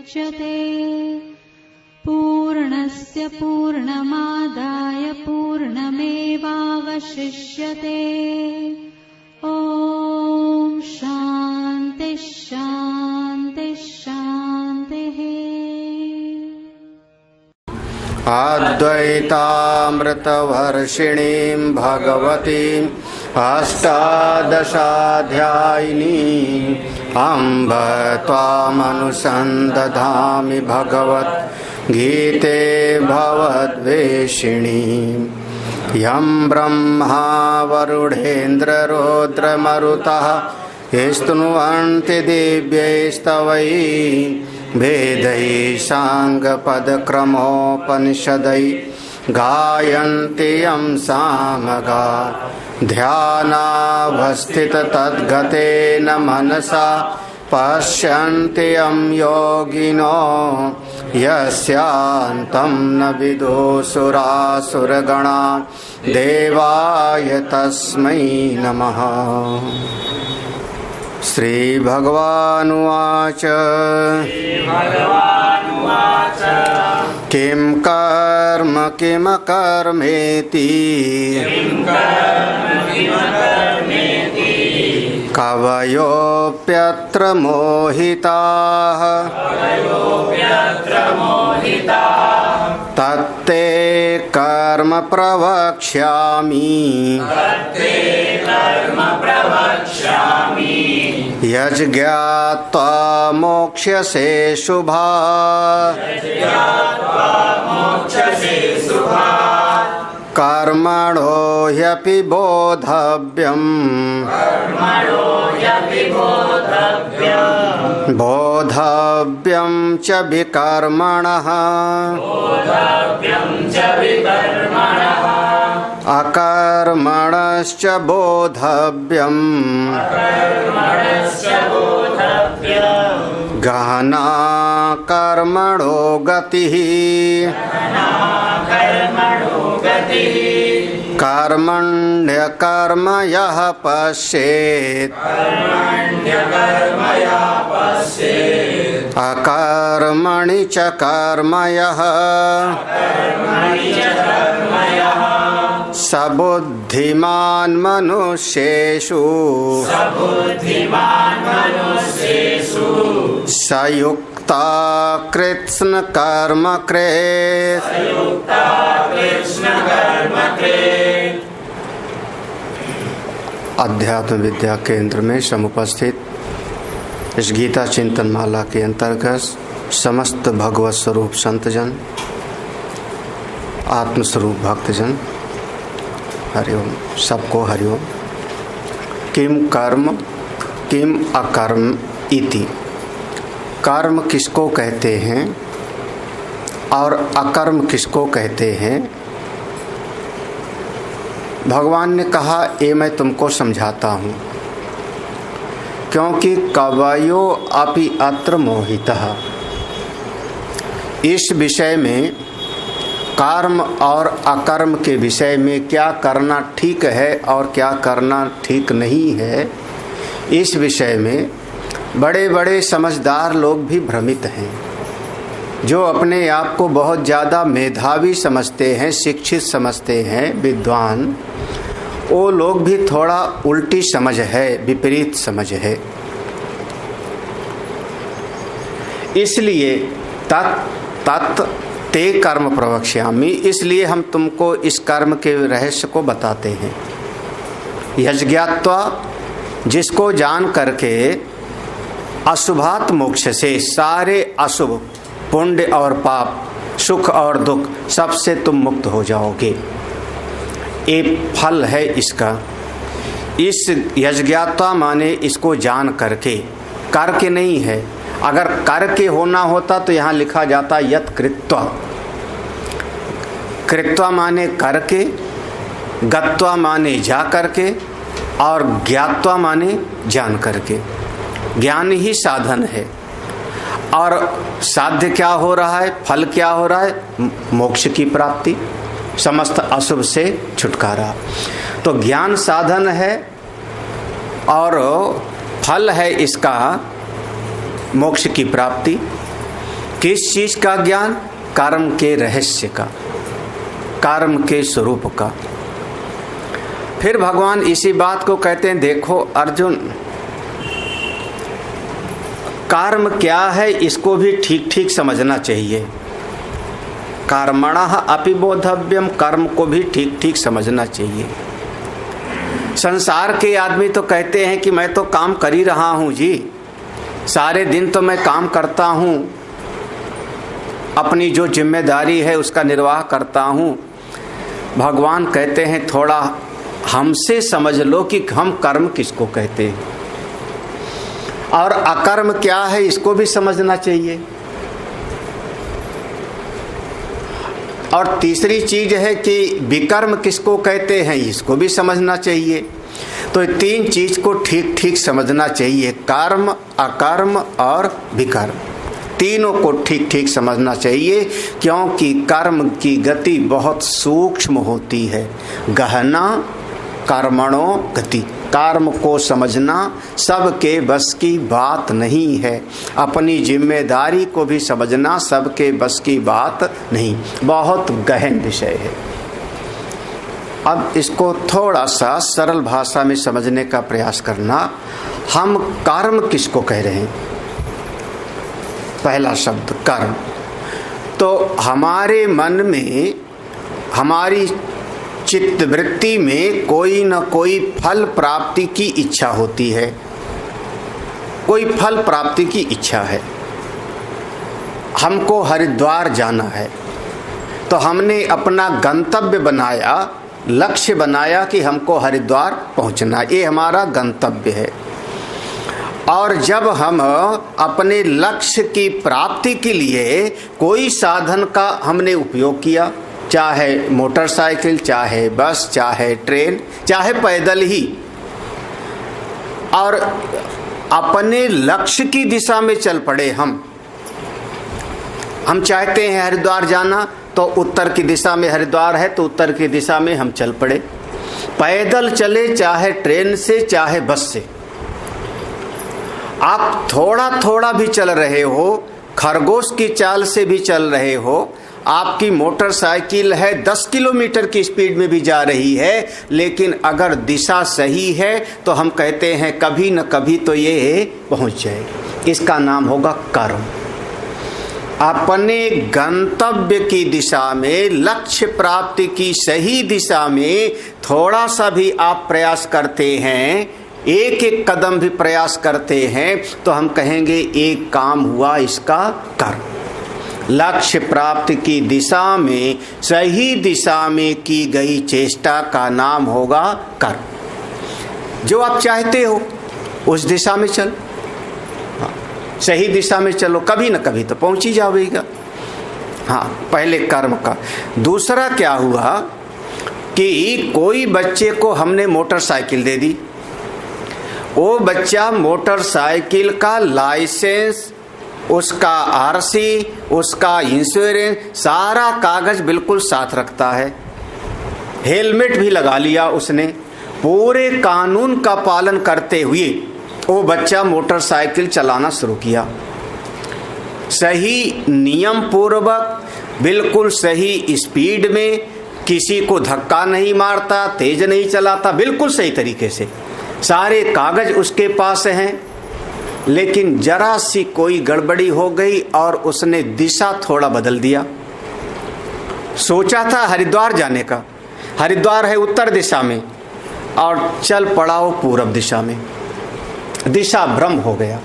मुच्यते। पूर्णस्य पूर्णमादाय पूर्णमेवावशिष्यते। ॐ शान्ति शान्ति शान्तिः। अद्वैतामृतवर्षिणीं भगवतीम् अष्टादशाध्यायिनीम् अम्ब त्वामनुसन्दधामि भगवद्गीते भवद्वेषिणीम्। यं ब्रह्मा वरुणेन्द्ररुद्रमरुतः स्तुवन्ति दिव्यैस्तवैः वेदैः साङ्गपदक्रमोपनिषदैः गायन्ति यं सामगाः। ध्यानावस्थिततद्गतेन मनसा पश्यन्ति यं योगिनो यस्यान्तं न विदुषुरासुरगणा देवाय तस्मै नमः। श्रीभगवानुवाच किं कर्म किमकर्मेति कवयोऽप्यत्र मोहिताः तत्ते कर्म प्रवक्ष्यामि यज्ञात्वा मोक्ष्यसे शुभात्। कर्मणो ह्यपि बोद्धव्यम् बोद्धव्यं च विकर्मणः अकर्मणश्च बोद्धव्यम् गहना कर्मणो गतिः कर्मण्यकर्म यः पश्येत् अकर्मणि च कर्म यः स बुद्धिमान् मनुष्येषु स युक्ता कृत्स्न कर्म कृत्। अध्यात्म विद्या केंद्र में समुपस्थित इस गीता चिंतन माला के अंतर्गत समस्त भगवत स्वरूप संतजन, आत्मस्वरूप भक्तजन, हरिओम, सबको हरिओम। किम कर्म किम अकर्म इति। कर्म किसको कहते हैं और अकर्म किसको कहते हैं, भगवान ने कहा ये मैं तुमको समझाता हूँ। क्योंकि कवयो अपि अत्र मोहितः, इस विषय में कर्म और अकर्म के विषय में क्या करना ठीक है और क्या करना ठीक नहीं है, इस विषय में बड़े बड़े समझदार लोग भी भ्रमित हैं। जो अपने आप को बहुत ज़्यादा मेधावी समझते हैं, शिक्षित समझते हैं, विद्वान, वो लोग भी थोड़ा उल्टी समझ है, विपरीत समझ है। इसलिए तत् ते कर्म प्रवक्ष्यामि, इसलिए हम तुमको इस कर्म के रहस्य को बताते हैं। यज्ञात्वा, जिसको जान करके अशुभात मोक्ष से, सारे अशुभ पुण्य और पाप, सुख और दुख, सबसे तुम मुक्त हो जाओगे। ये फल है इसका। इस यज्ञात्वा माने इसको जान करके नहीं है। अगर करके होना होता तो यहाँ लिखा जाता यत् कृत्वा। कृत्वा माने करके, गत्वा माने जा करके, और ज्ञात्वा माने जान करके। ज्ञान ही साधन है। और साध्य क्या हो रहा है, फल क्या हो रहा है, मोक्ष की प्राप्ति, समस्त अशुभ से छुटकारा। तो ज्ञान साधन है और फल है इसका मोक्ष की प्राप्ति। किस चीज का ज्ञान? कर्म के रहस्य का, कर्म के स्वरूप का। फिर भगवान इसी बात को कहते हैं, देखो अर्जुन, कर्म क्या है इसको भी ठीक ठीक समझना चाहिए। कर्मणः अपि बोधव्यम, कर्म को भी ठीक ठीक समझना चाहिए। संसार के आदमी तो कहते हैं कि मैं तो काम कर ही रहा हूँ जी, सारे दिन तो मैं काम करता हूँ, अपनी जो जिम्मेदारी है उसका निर्वाह करता हूँ। भगवान कहते हैं थोड़ा हमसे समझ लो कि हम कर्म किसको कहते हैं और अकर्म क्या है, इसको भी समझना चाहिए। और तीसरी चीज है कि विकर्म किसको कहते हैं, इसको भी समझना चाहिए। तो तीन चीज को ठीक ठीक समझना चाहिए, कर्म, अकर्म और विकर्म, तीनों को ठीक ठीक समझना चाहिए। क्योंकि कर्म की गति बहुत सूक्ष्म होती है। गहना कर्मणो गति, कर्म को समझना सबके बस की बात नहीं है। अपनी जिम्मेदारी को भी समझना सबके बस की बात नहीं, बहुत गहन विषय है। अब इसको थोड़ा सा सरल भाषा में समझने का प्रयास करना। हम कर्म किसको कह रहे हैं? पहला शब्द कर्म। तो हमारे मन में, हमारी चित्त वृत्ति में कोई न कोई फल प्राप्ति की इच्छा होती है, कोई फल प्राप्ति की इच्छा है। हमको हरिद्वार जाना है तो हमने अपना गंतव्य बनाया, लक्ष्य बनाया कि हमको हरिद्वार पहुंचना, ये हमारा गंतव्य है। और जब हम अपने लक्ष्य की प्राप्ति के लिए कोई साधन का हमने उपयोग किया, चाहे मोटरसाइकिल, चाहे बस, चाहे ट्रेन, चाहे पैदल ही, और अपने लक्ष्य की दिशा में चल पड़े। हम चाहते हैं हरिद्वार जाना, तो उत्तर की दिशा में हरिद्वार है तो उत्तर की दिशा में हम चल पड़े। पैदल चले, चाहे ट्रेन से, चाहे बस से। आप थोड़ा थोड़ा भी चल रहे हो, खरगोश की चाल से भी चल रहे हो, आपकी मोटरसाइकिल है 10 किलोमीटर की स्पीड में भी जा रही है, लेकिन अगर दिशा सही है तो हम कहते हैं कभी न कभी तो ये पहुंच जाएगी। इसका नाम होगा कर्म। अपने गंतव्य की दिशा में, लक्ष्य प्राप्ति की सही दिशा में थोड़ा सा भी आप प्रयास करते हैं, एक एक कदम भी प्रयास करते हैं, तो हम कहेंगे एक काम हुआ, इसका कर्म। लक्ष्य प्राप्ति की दिशा में, सही दिशा में की गई चेष्टा का नाम होगा कर्म। जो आप चाहते हो उस दिशा में चल, सही दिशा में चलो, कभी न कभी तो पहुंच ही जाएगा। हाँ, पहले कर्म का। दूसरा क्या हुआ कि कोई बच्चे को हमने मोटरसाइकिल दे दी, वो बच्चा मोटरसाइकिल का लाइसेंस, उसका आरसी, उसका इंश्योरेंस, सारा कागज बिल्कुल साथ रखता है, हेलमेट भी लगा लिया उसने, पूरे कानून का पालन करते हुए वो बच्चा मोटरसाइकिल चलाना शुरू किया। सही नियम पूर्वक, बिल्कुल सही स्पीड में, किसी को धक्का नहीं मारता, तेज नहीं चलाता, बिल्कुल सही तरीके से, सारे कागज उसके पास हैं। लेकिन जरा सी कोई गड़बड़ी हो गई और उसने दिशा थोड़ा बदल दिया। सोचा था हरिद्वार जाने का, हरिद्वार है उत्तर दिशा में, और चल पड़ा वो पूर्व दिशा में। दिशा भ्रम हो गया,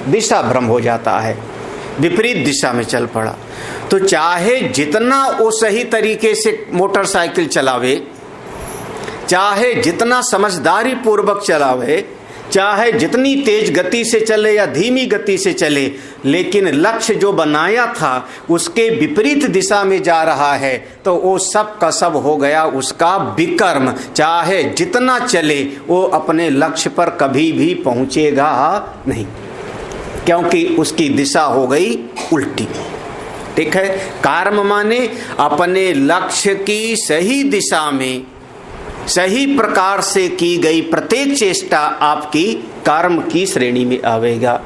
दिशा भ्रम हो जाता है, विपरीत दिशा में चल पड़ा। तो चाहे जितना वो सही तरीके से मोटरसाइकिल चलावे, चाहे जितना समझदारी पूर्वक चलावे, चाहे जितनी तेज गति से चले या धीमी गति से चले, लेकिन लक्ष्य जो बनाया था उसके विपरीत दिशा में जा रहा है, तो वो सब का सब हो गया उसका विकर्म। चाहे जितना चले वो अपने लक्ष्य पर कभी भी पहुंचेगा नहीं, क्योंकि उसकी दिशा हो गई उल्टी। ठीक है, कर्म माने अपने लक्ष्य की सही दिशा में, सही प्रकार से की गई प्रत्येक चेष्टा आपकी कर्म की श्रेणी में आवेगा।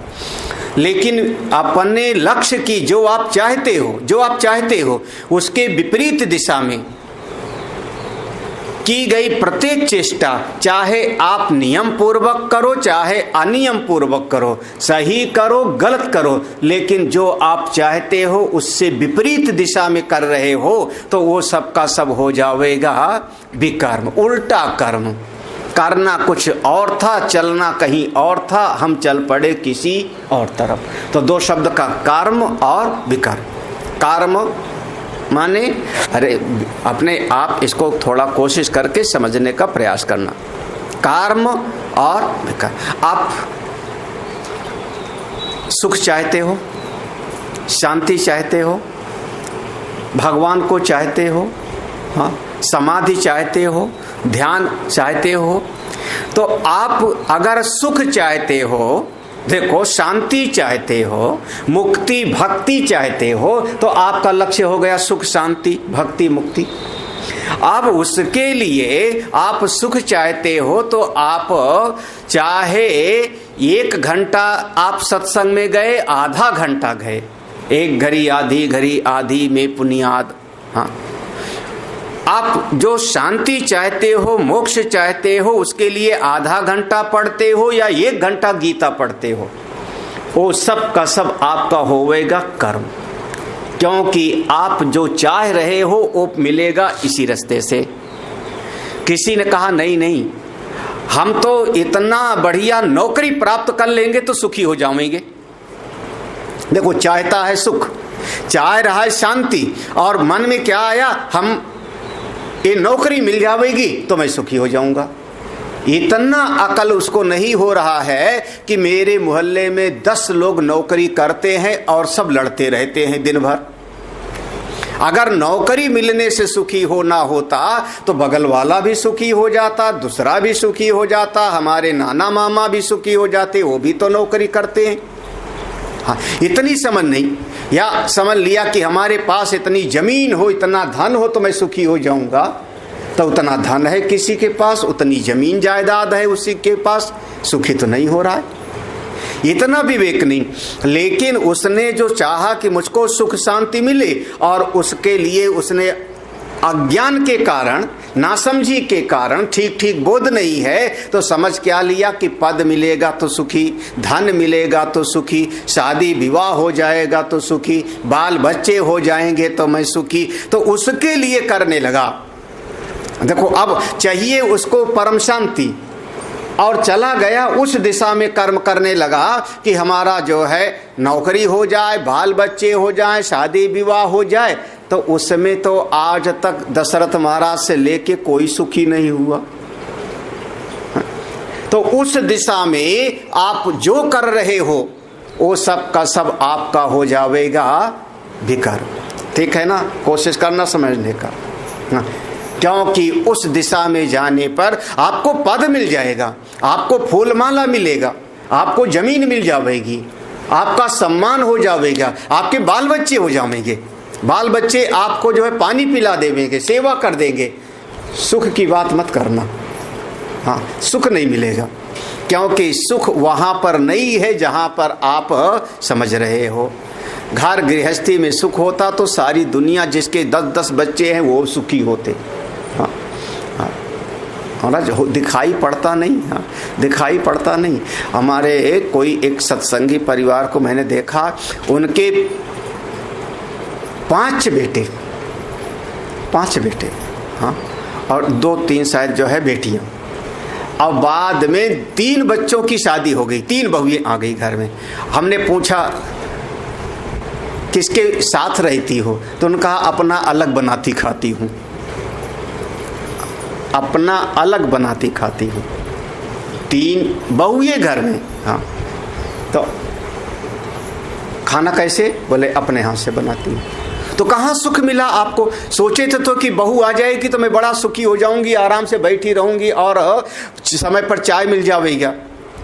लेकिन अपने लक्ष्य की जो आप चाहते हो उसके विपरीत दिशा में की गई प्रत्येक चेष्टा, चाहे आप नियम पूर्वक करो चाहे अनियम पूर्वक करो, सही करो गलत करो, लेकिन जो आप चाहते हो उससे विपरीत दिशा में कर रहे हो तो वो सब का सब हो जाएगा विकर्म, उल्टा कर्म। करना कुछ और था, चलना कहीं और था, हम चल पड़े किसी और तरफ। तो दो शब्द का कर्म और विकर्म। कर्म माने, अरे अपने आप इसको थोड़ा कोशिश करके समझने का प्रयास करना। कर्म और विकर्म। आप सुख चाहते हो, शांति चाहते हो, भगवान को चाहते हो, हाँ, समाधि चाहते हो, ध्यान चाहते हो, तो आप अगर सुख चाहते हो, देखो शांति चाहते हो, मुक्ति भक्ति चाहते हो, तो आपका लक्ष्य हो गया सुख शांति भक्ति मुक्ति। अब उसके लिए आप सुख चाहते हो तो आप चाहे 1 घंटा आप सत्संग में गए, आधा घंटा गए, 1 घड़ी आधी में पुनियाद। हाँ, आप जो शांति चाहते हो, मोक्ष चाहते हो, उसके लिए आधा घंटा पढ़ते हो या 1 घंटा गीता पढ़ते हो, वो सब का सब आपका होवेगा कर्म। क्योंकि आप जो चाह रहे हो वो मिलेगा इसी रास्ते से। किसी ने कहा नहीं, हम तो इतना बढ़िया नौकरी प्राप्त कर लेंगे तो सुखी हो जाएंगे। देखो, चाहता है सुख, चाह रहा है शांति, और मन में क्या आया, हम ये नौकरी मिल जाएगी तो मैं सुखी हो जाऊंगा। इतना अकल उसको नहीं हो रहा है कि मेरे मोहल्ले में 10 लोग नौकरी करते हैं और सब लड़ते रहते हैं दिन भर। अगर नौकरी मिलने से सुखी होना होता तो बगल वाला भी सुखी हो जाता, दूसरा भी सुखी हो जाता, हमारे नाना मामा भी सुखी हो जाते, वो भी तो नौकरी करते हैं। हाँ, इतनी समझ नहीं, या समझ लिया कि हमारे पास इतनी जमीन हो, इतना धन हो तो मैं सुखी हो जाऊंगा। तो उतना धन है किसी के पास, उतनी जमीन जायदाद है उसी के पास, सुखी तो नहीं हो रहा है। इतना विवेक नहीं। लेकिन उसने जो चाहा कि मुझको सुख शांति मिले, और उसके लिए उसने अज्ञान के कारण, नासमझी के कारण, ठीक बोध नहीं है, तो समझ क्या लिया कि पद मिलेगा तो सुखी, धन मिलेगा तो सुखी, शादी विवाह हो जाएगा तो सुखी, बाल बच्चे हो जाएंगे तो मैं सुखी। तो उसके लिए करने लगा। देखो, अब चाहिए उसको परम शांति, और चला गया उस दिशा में कर्म करने लगा कि हमारा जो है नौकरी हो जाए, बाल बच्चे हो जाए, शादी विवाह हो जाए। तो उसमें तो आज तक दशरथ महाराज से लेके कोई सुखी नहीं हुआ। तो उस दिशा में आप जो कर रहे हो वो सब का सब आपका हो जाएगा विकर्म। ठीक है ना? कोशिश करना समझने का। क्योंकि उस दिशा में जाने पर आपको पद मिल जाएगा, आपको फूलमाला मिलेगा, आपको जमीन मिल जाएगी, आपका सम्मान हो जाएगा, आपके बाल बच्चे हो जाएंगे, बाल बच्चे आपको जो है पानी पिला देंगे, सेवा कर देंगे। सुख की बात मत करना। हाँ, सुख नहीं मिलेगा, क्योंकि सुख वहाँ पर नहीं है जहाँ पर आप समझ रहे हो। घर गृहस्थी में सुख होता तो सारी दुनिया, जिसके 10-10 बच्चे हैं वो सुखी होते। हाँ, हाँ, दिखाई पड़ता नहीं। हाँ, दिखाई पड़ता नहीं। हमारे एक सत्संगी परिवार को मैंने देखा, उनके 5 बेटे, हाँ, और 2-3 शायद जो है बेटियां। और बाद में 3 बच्चों की शादी हो गई, 3 बहुएं आ गई घर में। हमने पूछा किसके साथ रहती हो, तो उन्होंने कहा अपना अलग बनाती खाती हूँ, अपना अलग बनाती खाती हूँ। 3 बहुएं घर में। हाँ, तो खाना कैसे? बोले अपने हाथ से बनाती हूँ। तो कहाँ सुख मिला आपको? सोचे थे तो कि बहू आ जाएगी तो मैं बड़ा सुखी हो जाऊंगी, आराम से बैठी रहूंगी और समय पर चाय मिल जाएगा।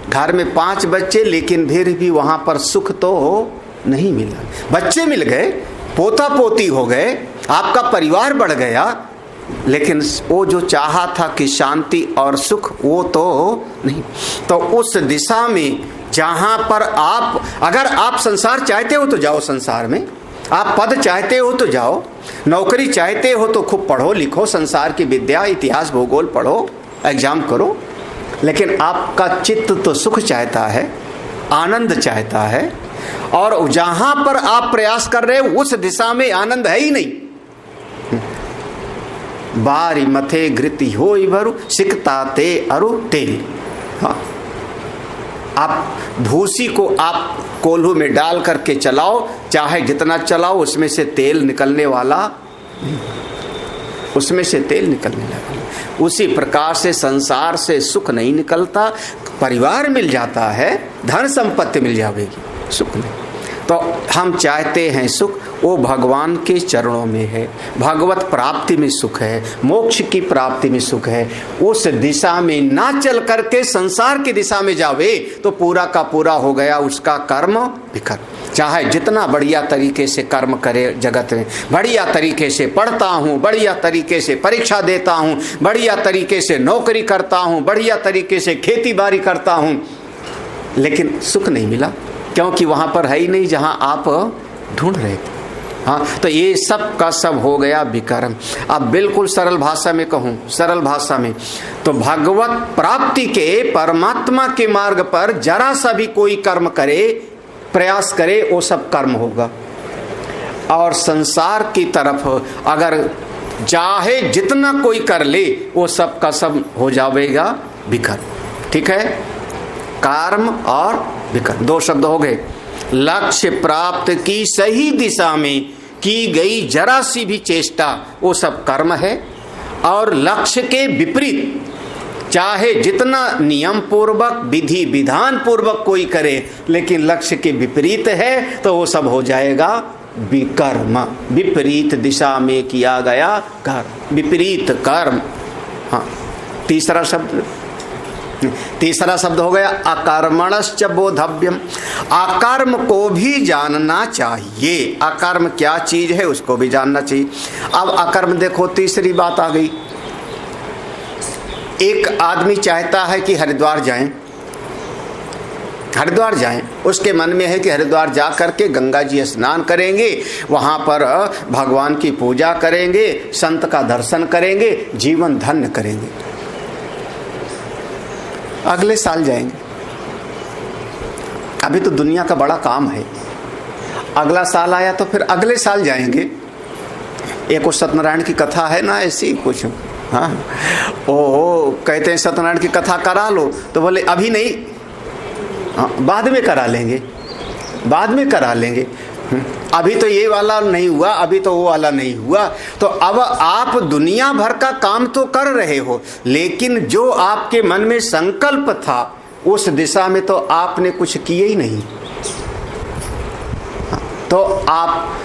घर में 5 बच्चे, लेकिन फिर भी वहां पर सुख तो नहीं मिला। बच्चे मिल गए, पोता पोती हो गए, आपका परिवार बढ़ गया, लेकिन वो जो चाहा था कि शांति और सुख, वो तो नहीं। तो उस दिशा में जहां पर आप, अगर आप संसार चाहते हो तो जाओ संसार में, आप पद चाहते हो तो जाओ, नौकरी चाहते हो तो खूब पढ़ो लिखो, संसार की विद्या इतिहास भूगोल पढ़ो, एग्जाम करो, लेकिन आपका चित्त तो सुख चाहता है, आनंद चाहता है, और जहां पर आप प्रयास कर रहे हो उस दिशा में आनंद है ही नहीं। बारी मथे घृति हो भरु सिकता ते अरु तेल। हाँ, आप भूसी को आप कोल्हू में डाल करके चलाओ, चाहे जितना चलाओ उसमें से तेल निकलने वाला, उसमें से तेल निकलने लगा। उसी प्रकार से संसार से सुख नहीं निकलता, परिवार मिल जाता है, धन संपत्ति मिल जाएगी, सुख नहीं। तो हम चाहते हैं सुख, वो भगवान के चरणों में है, भगवत प्राप्ति में सुख है, मोक्ष की प्राप्ति में सुख है। उस दिशा में ना चल करके संसार की दिशा में जावे तो पूरा का पूरा हो गया उसका कर्म विकर। चाहे जितना बढ़िया तरीके से कर्म करे जगत में, बढ़िया तरीके से पढ़ता हूँ, बढ़िया तरीके से परीक्षा देता हूँ, बढ़िया तरीके से नौकरी करता हूँ, बढ़िया तरीके से खेती बाड़ी करता हूँ, लेकिन सुख नहीं मिला, क्योंकि वहां पर है ही नहीं जहां आप ढूंढ रहे थे। हाँ, तो ये सब का सब हो गया विकर्म। अब बिल्कुल सरल भाषा में कहूं, सरल भाषा में तो भगवत प्राप्ति के, परमात्मा के मार्ग पर जरा सा भी कोई कर्म करे, प्रयास करे, वो सब कर्म होगा। और संसार की तरफ अगर चाहे जितना कोई कर ले, वो सब का सब हो जाएगा विकर्म। ठीक है, कर्म और विकर्म दो शब्द हो गए। लक्ष्य प्राप्त की सही दिशा में की गई जरा सी भी चेष्टा, वो सब कर्म है। और लक्ष्य के विपरीत चाहे जितना नियम पूर्वक विधि विधान पूर्वक कोई करे, लेकिन लक्ष्य के विपरीत है तो वो सब हो जाएगा विकर्म। विपरीत दिशा में किया गया कर्म, विपरीत कर्म। हाँ, तीसरा शब्द हो गया अकर्मणश्च बोधव्यम। अकर्म को भी जानना चाहिए। अकर्म क्या चीज है उसको भी जानना चाहिए। अब अकर्म देखो, तीसरी बात आ गई। एक आदमी चाहता है कि हरिद्वार जाएं, हरिद्वार जाएं, उसके मन में है कि हरिद्वार जा करके गंगा जी स्नान करेंगे, वहां पर भगवान की पूजा करेंगे, संत का दर्शन करेंगे, जीवन धन्य करेंगे। अगले साल जाएंगे, अभी तो दुनिया का बड़ा काम है। अगला साल आया तो फिर अगले साल जाएंगे। एक सत्यनारायण की कथा है ना, ऐसी कुछ। हाँ, ओ कहते हैं सत्यनारायण की कथा करा लो, तो बोले अभी नहीं, हाँ, बाद में करा लेंगे, बाद में करा लेंगे। अभी तो ये वाला नहीं हुआ, अभी तो वो वाला नहीं हुआ। तो अब आप दुनिया भर का काम तो कर रहे हो, लेकिन जो आपके मन में संकल्प था उस दिशा में तो आपने कुछ किए ही नहीं। तो आप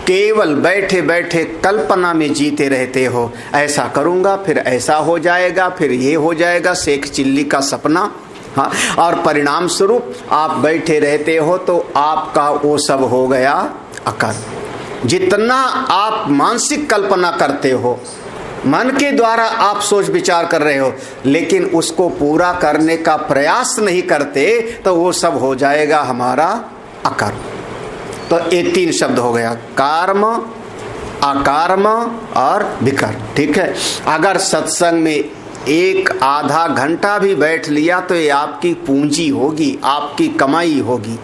केवल बैठे बैठे कल्पना में जीते रहते हो, ऐसा करूंगा फिर ऐसा हो जाएगा, फिर ये हो जाएगा, शेख चिल्ली का सपना। हाँ, और परिणाम स्वरूप आप बैठे रहते हो तो आपका वो सब हो गया अकर्म। जितना आप मानसिक कल्पना करते हो, मन के द्वारा आप सोच विचार कर रहे हो, लेकिन उसको पूरा करने का प्रयास नहीं करते, तो वो सब हो जाएगा हमारा अकर्म। तो ये तीन शब्द हो गया, कर्म, अकर्म और विकर्म। ठीक है, अगर सत्संग में एक आधा घंटा भी बैठ लिया तो ये आपकी पूंजी होगी, आपकी कमाई होगी,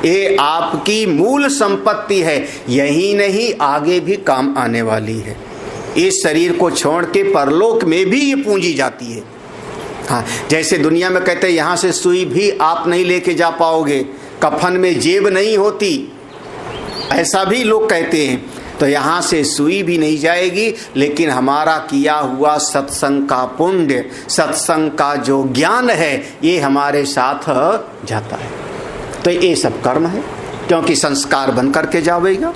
ये आपकी मूल संपत्ति है। यही नहीं, आगे भी काम आने वाली है। इस शरीर को छोड़ के परलोक में भी ये पूंजी जाती है। हाँ, जैसे दुनिया में कहते हैं यहाँ से सुई भी आप नहीं लेके जा पाओगे, कफन में जेब नहीं होती, ऐसा भी लोग कहते हैं। तो यहाँ से सुई भी नहीं जाएगी, लेकिन हमारा किया हुआ सत्संग का पुण्य, सत्संग का जो ज्ञान है, ये हमारे साथ जाता है। तो ये सब कर्म है, क्योंकि संस्कार बन करके जावेगा।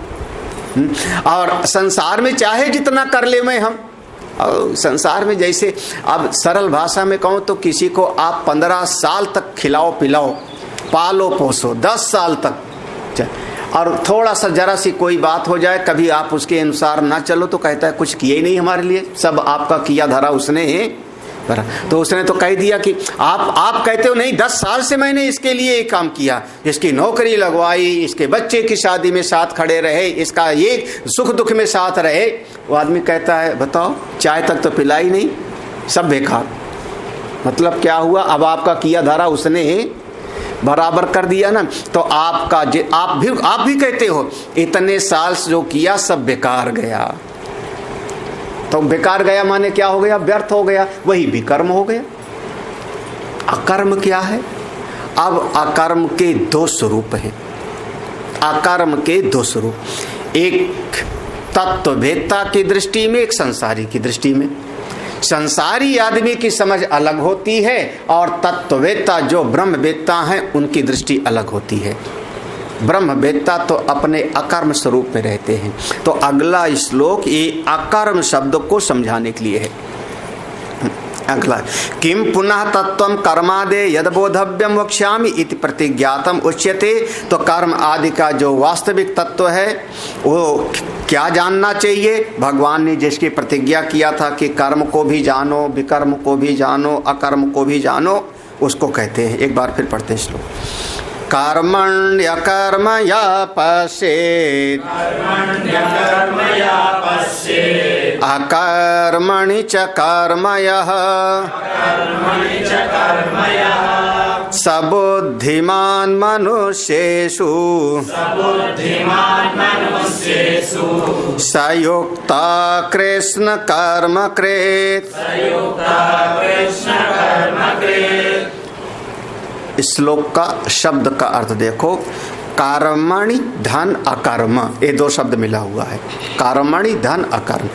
और संसार में चाहे जितना कर ले मैं हम, और संसार में जैसे, अब सरल भाषा में कहूँ तो किसी को आप 15 साल तक खिलाओ पिलाओ, पालो पोसो, 10 साल तक, और थोड़ा सा जरा सी कोई बात हो जाए, कभी आप उसके अनुसार ना चलो तो कहता है कुछ किए ही नहीं हमारे लिए, सब आपका किया धरा उसने तो उसने तो कह दिया कि आप कहते हो नहीं, 10 साल से मैंने इसके लिए ये काम किया, इसकी नौकरी लगवाई, इसके बच्चे की शादी में साथ खड़े रहे, इसका ये सुख दुख में साथ रहे। वो आदमी कहता है बताओ, चाय तक तो पिलाई नहीं, सब बेकार। मतलब क्या हुआ, अब आपका किया धारा उसने बराबर कर दिया ना। तो आपका आप भी कहते हो इतने साल जो किया सब बेकार गया। तो बेकार गया माने क्या हो गया, व्यर्थ हो गया, वही विकर्म हो गया। अकर्म क्या है? अब अकर्म के 2 स्वरूप हैं। अकर्म के 2 स्वरूप, एक तत्ववेत्ता की दृष्टि में, एक संसारी की दृष्टि में। संसारी आदमी की समझ अलग होती है और तत्ववेत्ता जो ब्रह्मवेत्ता हैं उनकी दृष्टि अलग होती है। ब्रह्मवेत्ता तो अपने अकर्म स्वरूप में रहते हैं। तो अगला श्लोक ये अकर्म शब्द को समझाने के लिए है। अगला, किम पुनः तत्वम कर्मादे यद बोधव्यम वक्ष्यामि इति प्रतिज्ञातम उच्यते। तो कर्म आदि का जो वास्तविक तत्व है वो क्या जानना चाहिए? भगवान ने जिसकी प्रतिज्ञा किया था कि कर्म को भी जानो, विकर्म को भी जानो, अकर्म को भी जानो, उसको कहते हैं। एक बार फिर पढ़ते हैं श्लोक। कर्मण्यकर्मया पश्येत् अकर्मणि च कर्मयः सबुद्धिमान् मनुष्येषु सयुक्ता कृष्ण कर्म कृत्। इस श्लोक का शब्द का अर्थ देखो। कर्मणि धन अकर्म, ये 2 शब्द मिला हुआ है। कर्मणि धन अकर्म।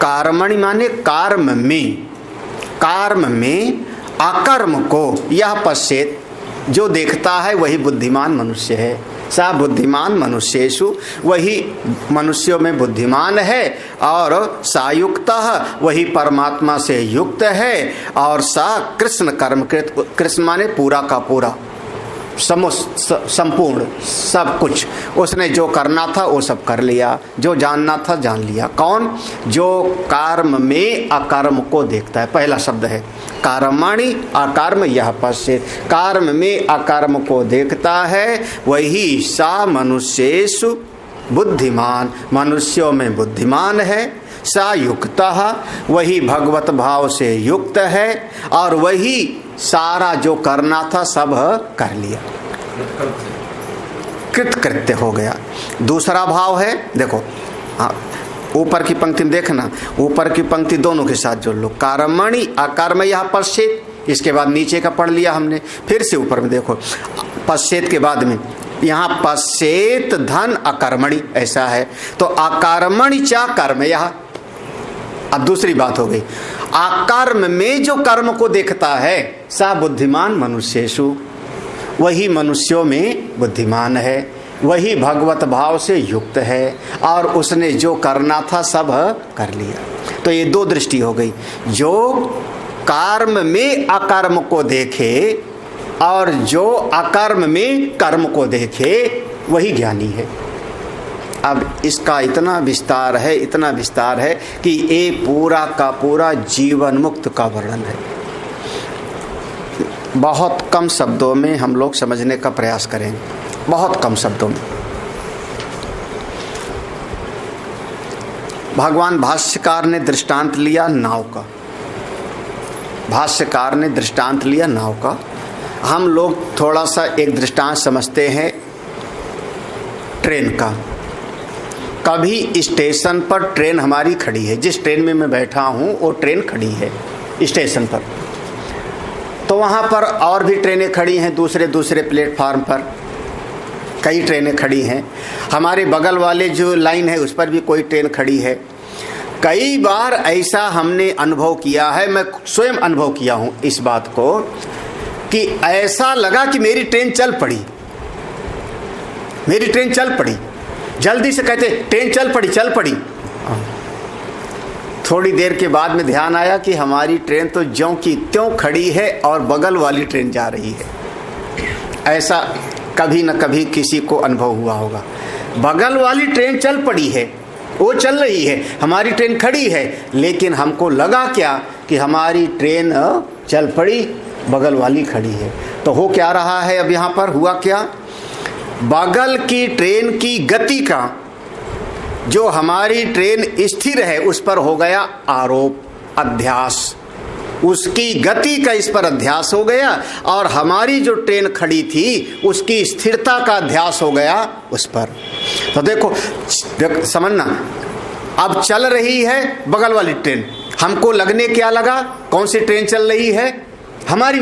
कर्मणि माने कर्म में अकर्म को यह पश्येत, जो देखता है वही बुद्धिमान मनुष्य है। सा बुद्धिमान मनुष्येषु, वही मनुष्यों में बुद्धिमान है। और सायुक्तः, वही परमात्मा से युक्त है। और सा कृष्ण कर्मकृत, कृष्ण माने पूरा का पूरा, संपूर्ण सब कुछ। उसने जो करना था वो सब कर लिया, जो जानना था जान लिया। कौन? जो कर्म में अकर्म को देखता है। पहला शब्द है कर्मणि अकर्म यह पश्येत्। कर्म में अकर्म को देखता है वही सा मनुष्येषु बुद्धिमान, मनुष्यों में बुद्धिमान है। सा युक्तः, वही भगवत भाव से युक्त है। और वही सारा जो करना था सब कर लिया, कृतकृत्य हो गया। दूसरा भाव है, देखो ऊपर की पंक्ति में देखना, ऊपर की पंक्ति दोनों के साथ जोड़ लो। कर्मणि अकर्म यह पश्येत्, इसके बाद नीचे का पढ़ लिया हमने, फिर से ऊपर में देखो पश्येत् के बाद में यहाँ पश्येत् धन अकर्मणि ऐसा है। तो अकर्मणि च कर्म यह, अब दूसरी बात हो गई। अकर्म में जो कर्म को देखता है सा बुद्धिमान मनुष्येषु, वही मनुष्यों में बुद्धिमान है, वही भगवत भाव से युक्त है। और उसने जो करना था सब कर लिया। तो ये 2 दृष्टि हो गई। जो कर्म में अकर्म को देखे और जो अकर्म में कर्म को देखे वही ज्ञानी है। अब इसका इतना विस्तार है, इतना विस्तार है कि ये पूरा का पूरा जीवन मुक्त का वर्णन है। बहुत कम शब्दों में हम लोग समझने का प्रयास करेंगे, बहुत कम शब्दों में। भगवान भाष्यकार ने दृष्टांत लिया नाव का। भाष्यकार ने दृष्टांत लिया नाव का। हम लोग थोड़ा सा एक दृष्टांत समझते हैं ट्रेन का। कभी स्टेशन पर ट्रेन हमारी खड़ी है, जिस ट्रेन में मैं बैठा हूँ वो ट्रेन खड़ी है स्टेशन पर। तो वहाँ पर और भी ट्रेनें खड़ी हैं, दूसरे प्लेटफार्म पर कई ट्रेनें खड़ी हैं। हमारे बगल वाले जो लाइन है उस पर भी कोई ट्रेन खड़ी है। कई बार ऐसा हमने अनुभव किया है, मैं स्वयं अनुभव किया हूँ इस बात को, कि ऐसा लगा कि मेरी ट्रेन चल पड़ी, मेरी ट्रेन चल पड़ी। जल्दी से कहते ट्रेन चल पड़ी। थोड़ी देर के बाद में ध्यान आया कि हमारी ट्रेन तो ज्यों की त्यों खड़ी है और बगल वाली ट्रेन जा रही है। ऐसा कभी न कभी किसी को अनुभव हुआ होगा। बगल वाली ट्रेन चल पड़ी है, वो चल रही है, हमारी ट्रेन खड़ी है, लेकिन हमको लगा क्या कि हमारी ट्रेन चल पड़ी, बगल वाली खड़ी है। तो हो क्या रहा है, अब यहाँ पर हुआ क्या, बगल की ट्रेन की गति का, जो हमारी ट्रेन स्थिर है उस पर हो गया आरोप, अध्यास, उसकी गति का इस पर अध्यास हो गया, और हमारी जो ट्रेन खड़ी थी उसकी स्थिरता का अध्यास हो गया उस पर। तो देखो समझना, अब चल रही है बगल वाली ट्रेन, हमको लगने क्या लगा, कौन सी ट्रेन चल रही है, हमारी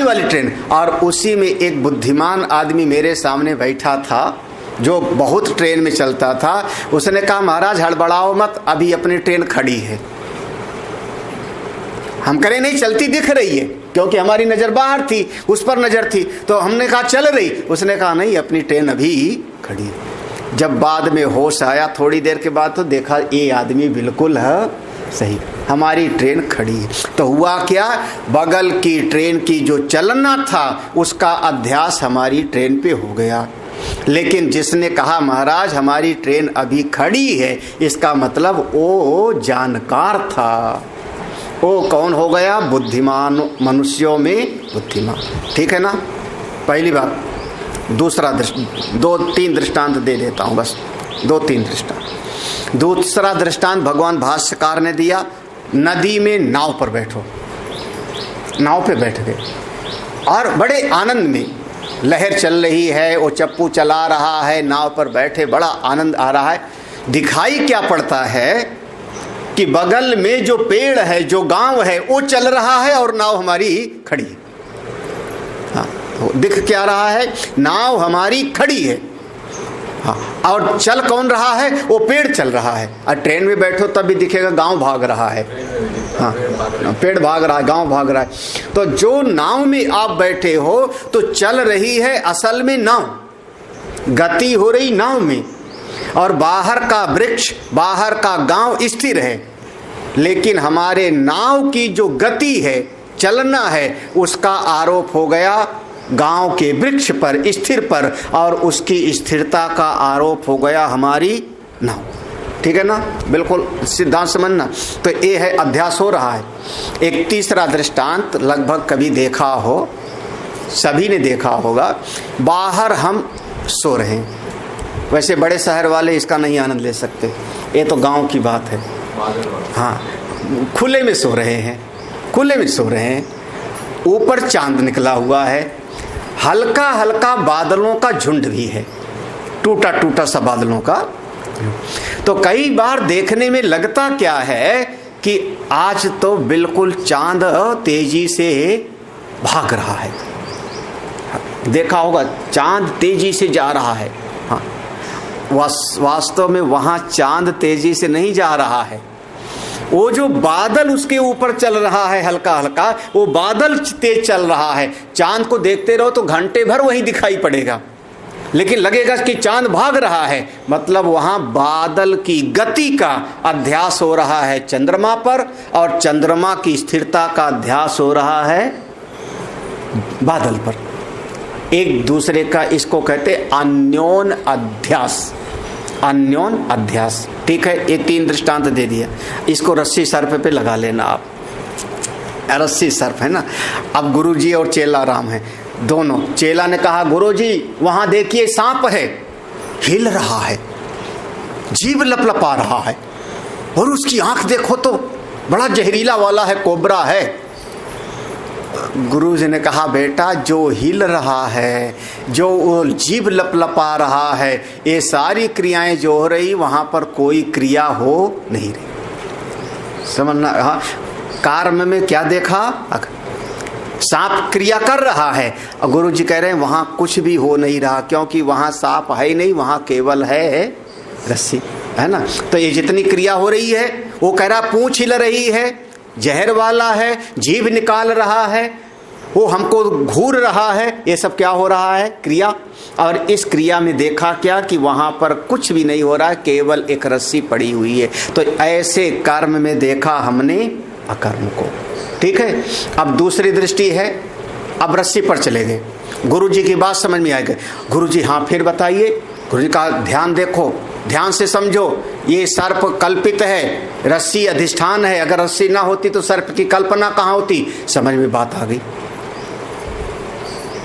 वाली ट्रेन। और उसी में एक बुद्धिमान आदमी मेरे सामने बैठा था जो बहुत ट्रेन में चलता था। उसने कहा महाराज हड़बड़ाओ मत, अभी अपनी ट्रेन खड़ी है। हम करें नहीं, चलती दिख रही है, क्योंकि हमारी नजर बाहर थी, उस पर नजर थी। तो हमने कहा चल रही, उसने कहा नहीं अपनी ट्रेन अभी खड़ी है। जब बाद में होश आया थोड़ी देर के बाद, तो देखा ये आदमी बिल्कुल है सही, हमारी ट्रेन खड़ी है। तो हुआ क्या, बगल की ट्रेन की जो चलना था उसका अध्यास हमारी ट्रेन पे हो गया। लेकिन जिसने कहा महाराज हमारी ट्रेन अभी खड़ी है, इसका मतलब वो जानकार था। वो कौन हो गया, बुद्धिमान, मनुष्यों में बुद्धिमान। ठीक है ना, पहली बात। दूसरा 2-3 दृष्टांत दे देता हूँ, बस 2-3 दृष्टांत। दूसरा दृष्टांत भगवान भाष्यकार ने दिया, नदी में नाव पर बैठो, नाव पे बैठ गए और बड़े आनंद में, लहर चल रही है, वो चप्पू चला रहा है, नाव पर बैठे बड़ा आनंद आ रहा है। दिखाई क्या पड़ता है कि बगल में जो पेड़ है, जो गांव है, वो चल रहा है और नाव हमारी खड़ी है। हाँ, दिख क्या रहा है, नाव हमारी खड़ी है। हाँ, और चल कौन रहा है, वो पेड़ चल रहा है। और ट्रेन में बैठो तब भी दिखेगा गांव भाग रहा है। हाँ, पेड़ भाग रहा है, गांव भाग रहा है। तो जो नाव में आप बैठे हो तो चल रही है असल में नाव, गति हो रही नाव में, और बाहर का वृक्ष, बाहर का गांव स्थिर है। लेकिन हमारे नाव की जो गति है, चलना है, उसका आरोप हो गया गांव के वृक्ष पर, स्थिर पर, और उसकी स्थिरता का आरोप हो गया हमारी नाव। ठीक है ना, बिल्कुल सिद्धांत समझना। तो ये है अध्यास हो रहा है। एक तीसरा दृष्टांत लगभग कभी देखा हो, सभी ने देखा होगा। बाहर हम सो रहे हैं, वैसे बड़े शहर वाले इसका नहीं आनंद ले सकते, ये तो गांव की बात है। हाँ, खुले में सो रहे हैं, खुले में सो रहे हैं, ऊपर चांद निकला हुआ है, हल्का हल्का बादलों का झुंड भी है, टूटा टूटा सा बादलों का। तो कई बार देखने में लगता क्या है कि आज तो बिल्कुल चांद तेजी से भाग रहा है। देखा होगा, चांद तेजी से जा रहा है। हाँ, वास्तव में वहां चांद तेजी से नहीं जा रहा है, वो जो बादल उसके ऊपर चल रहा है हल्का हल्का, वो बादल तेज चल रहा है। चांद को देखते रहो तो घंटे भर वही दिखाई पड़ेगा, लेकिन लगेगा कि चांद भाग रहा है। मतलब वहां बादल की गति का अध्यास हो रहा है चंद्रमा पर, और चंद्रमा की स्थिरता का अध्यास हो रहा है बादल पर। एक दूसरे का, इसको कहते अन्योन अध्यास, अन्योन अध्यास। ठीक है, ये 3 दृष्टांत दे दिया। इसको रस्सी सर्प पे लगा लेना आप, रस्सी सर्प है ना। अब गुरुजी और चेला राम है दोनों। चेला ने कहा गुरुजी वहां देखिए सांप है, हिल रहा है, जीभ लपलपा रहा है, और उसकी आंख देखो तो बड़ा जहरीला वाला है, कोबरा है। गुरुजी ने कहा बेटा जो हिल रहा है, जो जीभ लपलपा रहा है, ये सारी क्रियाएं जो हो रही, वहां पर कोई क्रिया हो नहीं रही। समझना। हाँ, कर्म में क्या देखा, सांप क्रिया कर रहा है, और गुरुजी कह रहे हैं वहां कुछ भी हो नहीं रहा, क्योंकि वहां सांप है ही नहीं, वहां केवल है रस्सी, है ना। तो ये जितनी क्रिया हो रही है, वो कह रहा पूंछ हिल रही है, जहर वाला है, जीभ निकाल रहा है, वो हमको घूर रहा है, ये सब क्या हो रहा है, क्रिया। और इस क्रिया में देखा क्या कि वहां पर कुछ भी नहीं हो रहा है, केवल एक रस्सी पड़ी हुई है। तो ऐसे कर्म में देखा हमने अकर्म को। ठीक है, अब दूसरी दृष्टि है, अब रस्सी पर चले गए, गुरुजी की बात समझ में आ गई। गुरुजी हाँ फिर बताइए। गुरुजी का ध्यान देखो, ध्यान से समझो, ये सर्प कल्पित है, रस्सी अधिष्ठान है। अगर रस्सी ना होती तो सर्प की कल्पना कहाँ होती? समझ में बात आ गई।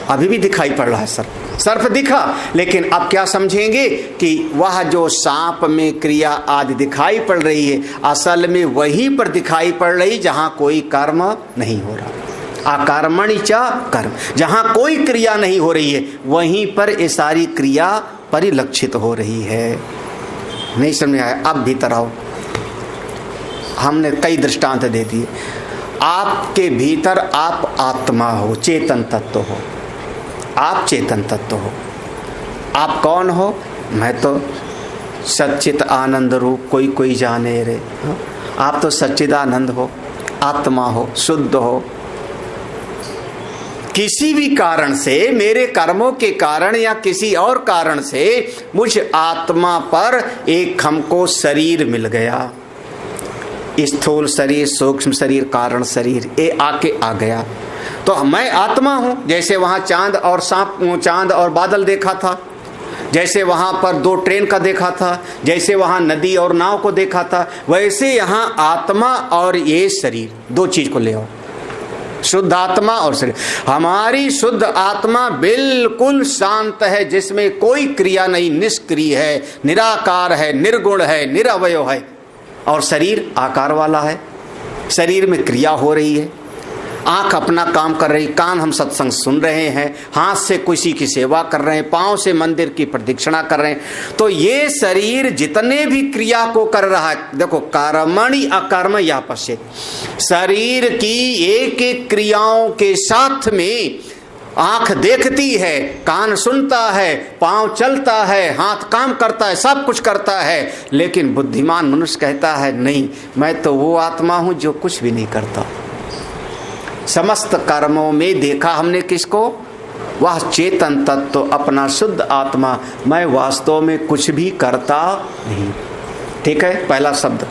अभी भी दिखाई पड़ रहा है सर्प, सर्प दिखा, लेकिन अब क्या समझेंगे कि वह जो सांप में क्रिया आदि दिखाई पड़ रही है, असल में वहीं पर दिखाई पड़ रही जहां कोई कर्म नहीं हो रहा। अकर्मणि च कर्म, जहां कोई क्रिया नहीं हो रही है वहीं पर ये सारी क्रिया परिलक्षित हो रही है। नहीं समझ में आया? अब भीतर आओ। हमने कई दृष्टांत दे दिए। आपके भीतर आप आत्मा हो, चेतन तत्व हो। आप चेतन तत्व हो। आप कौन हो? मैं तो सच्चित आनंद रूप, कोई कोई जाने रे। आप तो सच्चिदानंद हो, आत्मा हो, शुद्ध हो। किसी भी कारण से, मेरे कर्मों के कारण या किसी और कारण से मुझ आत्मा पर एक हमको शरीर मिल गया, स्थूल शरीर, सूक्ष्म शरीर, कारण शरीर, ये आके आ गया तो मैं आत्मा हूं। जैसे वहां चांद और सांप, चांद और बादल देखा था, जैसे वहां पर दो ट्रेन का देखा था, जैसे वहां नदी और नाव को देखा था, वैसे यहां आत्मा और ये शरीर, दो चीज को ले आओ, शुद्ध आत्मा और शरीर। हमारी शुद्ध आत्मा बिल्कुल शांत है, जिसमें कोई क्रिया नहीं, निष्क्रिय है, निराकार है, निर्गुण है, निरवय है। और शरीर आकार वाला है, शरीर में क्रिया हो रही है, आंख अपना काम कर रही, कान हम सत्संग सुन रहे हैं, हाथ से किसी की सेवा कर रहे हैं, पांव से मंदिर की प्रदक्षिणा कर रहे हैं। तो ये शरीर जितने भी क्रिया को कर रहा है, देखो कर्मणि अकर्म या पश्चित, शरीर की एक एक क्रियाओं के साथ में आंख देखती है, कान सुनता है, पांव चलता है, हाथ काम करता है, सब कुछ करता है। लेकिन बुद्धिमान मनुष्य कहता है नहीं, मैं तो वो आत्मा हूं जो कुछ भी नहीं करता। समस्त कर्मों में देखा हमने किसको? वह चेतन तत्व, अपना शुद्ध आत्मा। मैं वास्तव में कुछ भी करता नहीं। ठीक है, पहला शब्द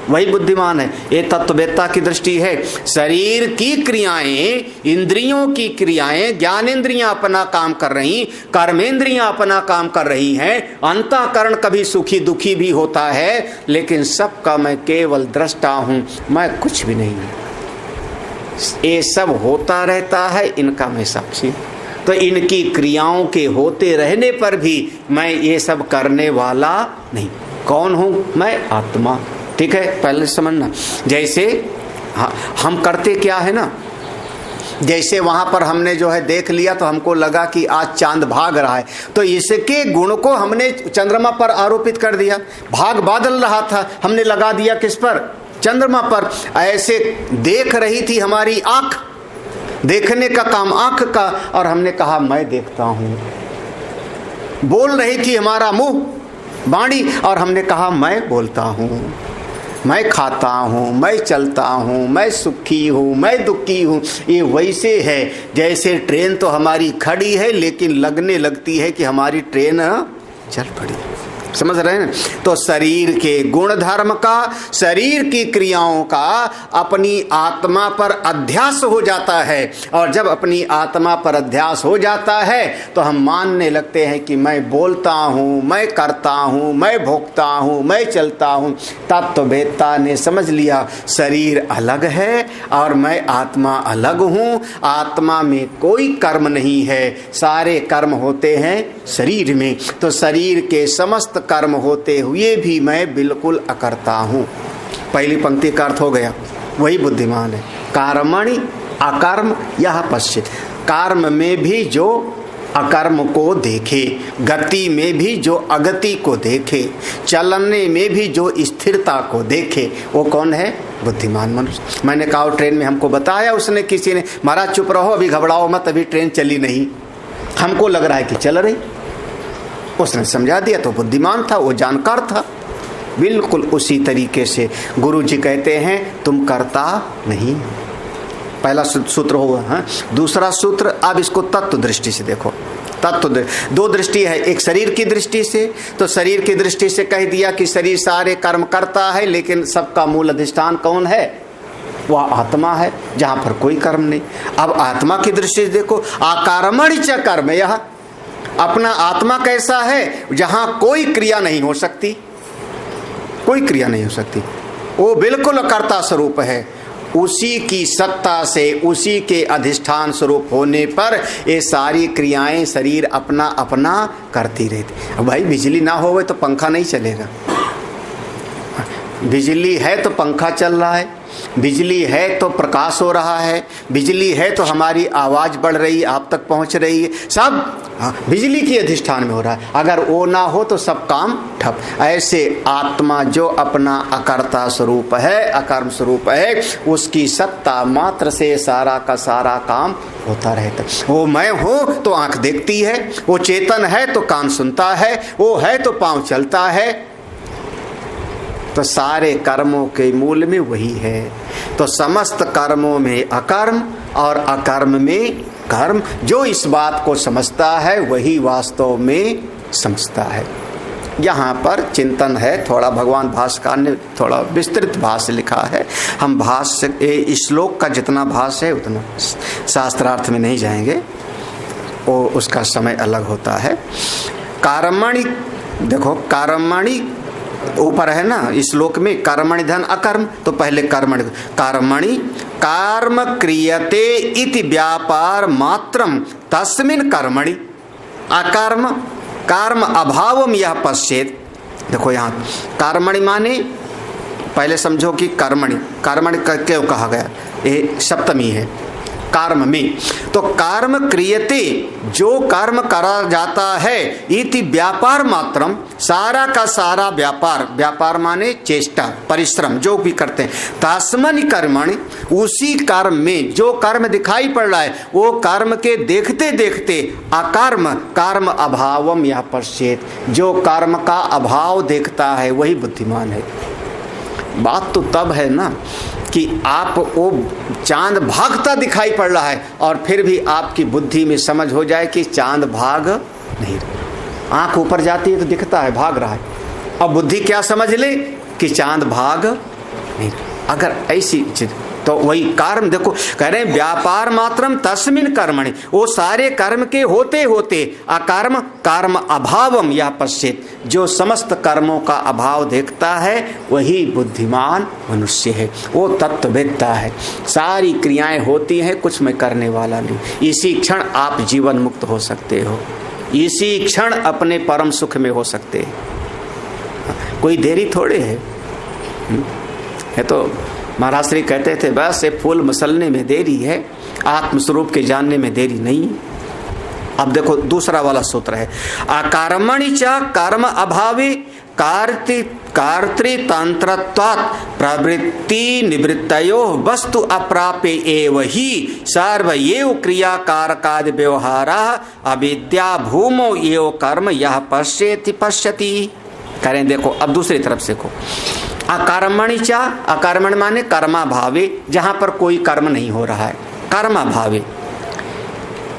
वही बुद्धिमान है। ये तत्ववेत्ता की दृष्टि है। शरीर की क्रियाएं, इंद्रियों की क्रियाएं, ज्ञानेंद्रियां अपना काम कर रही, कर्मेंद्रियां अपना काम कर रही हैं, अंतःकरण कभी सुखी दुखी भी होता है, लेकिन सबका मैं केवल दृष्टा हूं, मैं कुछ भी नहीं हूं। ये सब होता रहता है, इनका मैं साक्षी। तो इनकी क्रियाओं के होते रहने पर भी मैं ये सब करने वाला नहीं। कौन हूं मैं? आत्मा। ठीक है, पहले समझना। जैसे हम करते क्या है ना, जैसे वहां पर हमने जो है देख लिया तो हमको लगा कि आज चांद भाग रहा है, तो इसके गुण को हमने चंद्रमा पर आरोपित कर दिया। भाग बादल रहा था, हमने लगा दिया किस पर? चंद्रमा पर। ऐसे देख रही थी हमारी आंख, देखने का काम आंख का, और हमने कहा मैं देखता हूं। बोल रही थी हमारा मुंह, वाणी, और हमने कहा मैं बोलता हूं, मैं खाता हूं, मैं चलता हूं, मैं सुखी हूं, मैं दुखी हूं। ये वैसे है जैसे ट्रेन तो हमारी खड़ी है, लेकिन लगने लगती है कि हमारी ट्रेन चल पड़ी। समझ रहे हैं? तो शरीर के गुण धर्म का, शरीर की क्रियाओं का अपनी आत्मा पर अध्यास हो जाता है। और जब अपनी आत्मा पर अध्यास हो जाता है तो हम मानने लगते हैं कि मैं बोलता हूँ, मैं करता हूँ, मैं भोगता हूँ, मैं चलता हूँ। तब तो वेत्ता ने समझ लिया शरीर अलग है और मैं आत्मा अलग हूँ। आत्मा में कोई कर्म नहीं है, सारे कर्म होते हैं शरीर में। तो शरीर के समस्त कर्म होते हुए भी मैं बिल्कुल अकर्ता हूं। पहली पंक्ति का अर्थ हो गया, वही बुद्धिमान है। कर्मणि अकर्म यह पश्चित, कर्म में भी जो अकर्म को देखे, गति में भी जो अगति को देखे, चलने में भी जो स्थिरता को देखे, वो कौन है? बुद्धिमान मनुष्य। मैंने कहा ट्रेन में हमको बताया उसने, किसी ने, महाराज चुप रहो, अभी घबराओ मत, अभी ट्रेन चली नहीं, हमको लग रहा है कि चल रही। उसने समझा दिया तो बुद्धिमान था, वो जानकार था। बिल्कुल उसी तरीके से गुरु जी कहते हैं तुम करता नहीं। पहला सूत्र होगा। हाँ, दूसरा सूत्र, अब इसको तत्व दृष्टि से देखो। तत्व दो दृष्टि है, एक शरीर की दृष्टि से, तो शरीर की दृष्टि से कह दिया कि शरीर सारे कर्म करता है, लेकिन सबका मूल अधिष्ठान कौन है? वह आत्मा है, जहां पर कोई कर्म नहीं। अब आत्मा की दृष्टि से देखो, अकर्मणि च कर्म यह, अपना आत्मा कैसा है? जहां कोई क्रिया नहीं हो सकती, कोई क्रिया नहीं हो सकती। वो बिल्कुल अकर्ता स्वरूप है। उसी की सत्ता से, उसी के अधिष्ठान स्वरूप होने पर ये सारी क्रियाएं शरीर अपना अपना करती रहती। अब भाई बिजली ना हो तो पंखा नहीं चलेगा। बिजली है तो पंखा चल रहा है, बिजली है तो प्रकाश हो रहा है, बिजली है तो हमारी आवाज़ बढ़ रही है, आप तक पहुंच रही है, सब बिजली की अधिष्ठान में हो रहा है। अगर वो ना हो तो सब काम ठप। ऐसे आत्मा जो अपना अकर्ता स्वरूप है, अकर्म स्वरूप है, उसकी सत्ता मात्र से सारा का सारा काम होता रहता है। वो मैं हूँ तो आंख देखती है, वो चेतन है तो कान सुनता है, वो है तो पाँव चलता है। तो सारे कर्मों के मूल में वही है। तो समस्त कर्मों में अकर्म और अकर्म में कर्म। जो इस बात को समझता है वही वास्तव में समझता है। यहाँ पर चिंतन है थोड़ा, भगवान भाष्यकार ने थोड़ा विस्तृत भाष्य लिखा है। हम भाष्य श्लोक का जितना भाष्य है उतना, शास्त्रार्थ में नहीं जाएंगे, वो उसका समय अलग होता है। कर्मणि, देखो कर्मणि ऊपर है ना इस श्लोक में, कर्मणि धन अकर्म, तो पहले कर्मणि, कर्मणि कर्म क्रियते इति व्यापार मात्रम तस्मिन् कर्मणि अकर्म कर्म अभावम यह पश्चेत। देखो यहाँ कर्मणि माने पहले समझो कि कर्मणि, कर्मणि क्यों कहा गया, ये सप्तमी है कर्म में। तो कर्म क्रियते, जो कर्म करा जाता है, इति व्यापार मात्रम, सारा का सारा व्यापार, व्यापार माने चेष्टा परिश्रम जो भी करते हैं, तस्मनि कर्मणि, उसी कर्म में जो कर्म दिखाई पड़ रहा है वो कर्म के देखते देखते अकर्म कर्म अभावम या पश्चेत, जो कर्म का अभाव देखता है वही बुद्धिमान है। बात तो तब है ना कि आप वो चांद भागता दिखाई पड़ रहा है और फिर भी आपकी बुद्धि में समझ हो जाए कि चांद भाग नहीं रहा। आंख ऊपर जाती है तो दिखता है भाग रहा है, अब बुद्धि क्या समझ ले कि चांद भाग नहीं रहा। अगर ऐसी चीज तो वही कर्म, देखो कह रहे हैं व्यापार मात्रम तस्मिन् कर्मणि, वो सारे कर्म के होते होते अकर्म कर्म अभावम या पश्चित, जो समस्त कर्मों का अभाव देखता है वही बुद्धिमान मनुष्य है, वो तत्ववेत्ता है। सारी क्रियाएं होती हैं, कुछ मैं करने वाला नहीं। इसी क्षण आप जीवन मुक्त हो सकते हो, इसी क्षण अपने परम सुख में हो सकते हैं। कोई देरी थोड़े है तो महाराज श्री कहते थे बस ये फूल मसलने में देरी है, आत्मस्वरूप के जानने में देरी नहीं। अब देखो दूसरा वाला सूत्र है, अकर्मणि च कर्म अभावे कर्तृतंत्रत्वात् प्रवृत्ति निवृत्तयो वस्तु अप्राप्य एव ही सर्वएव क्रियाकारकादि व्यवहारा अविद्या भूमौ एव कर्म यह पश्यति पश्यति। करें देखो अब दूसरी तरफ से देखो, अकर्मणि च, अकर्मण माने कर्मा भावे, जहां पर कोई कर्म नहीं हो रहा है, कर्मा भावे,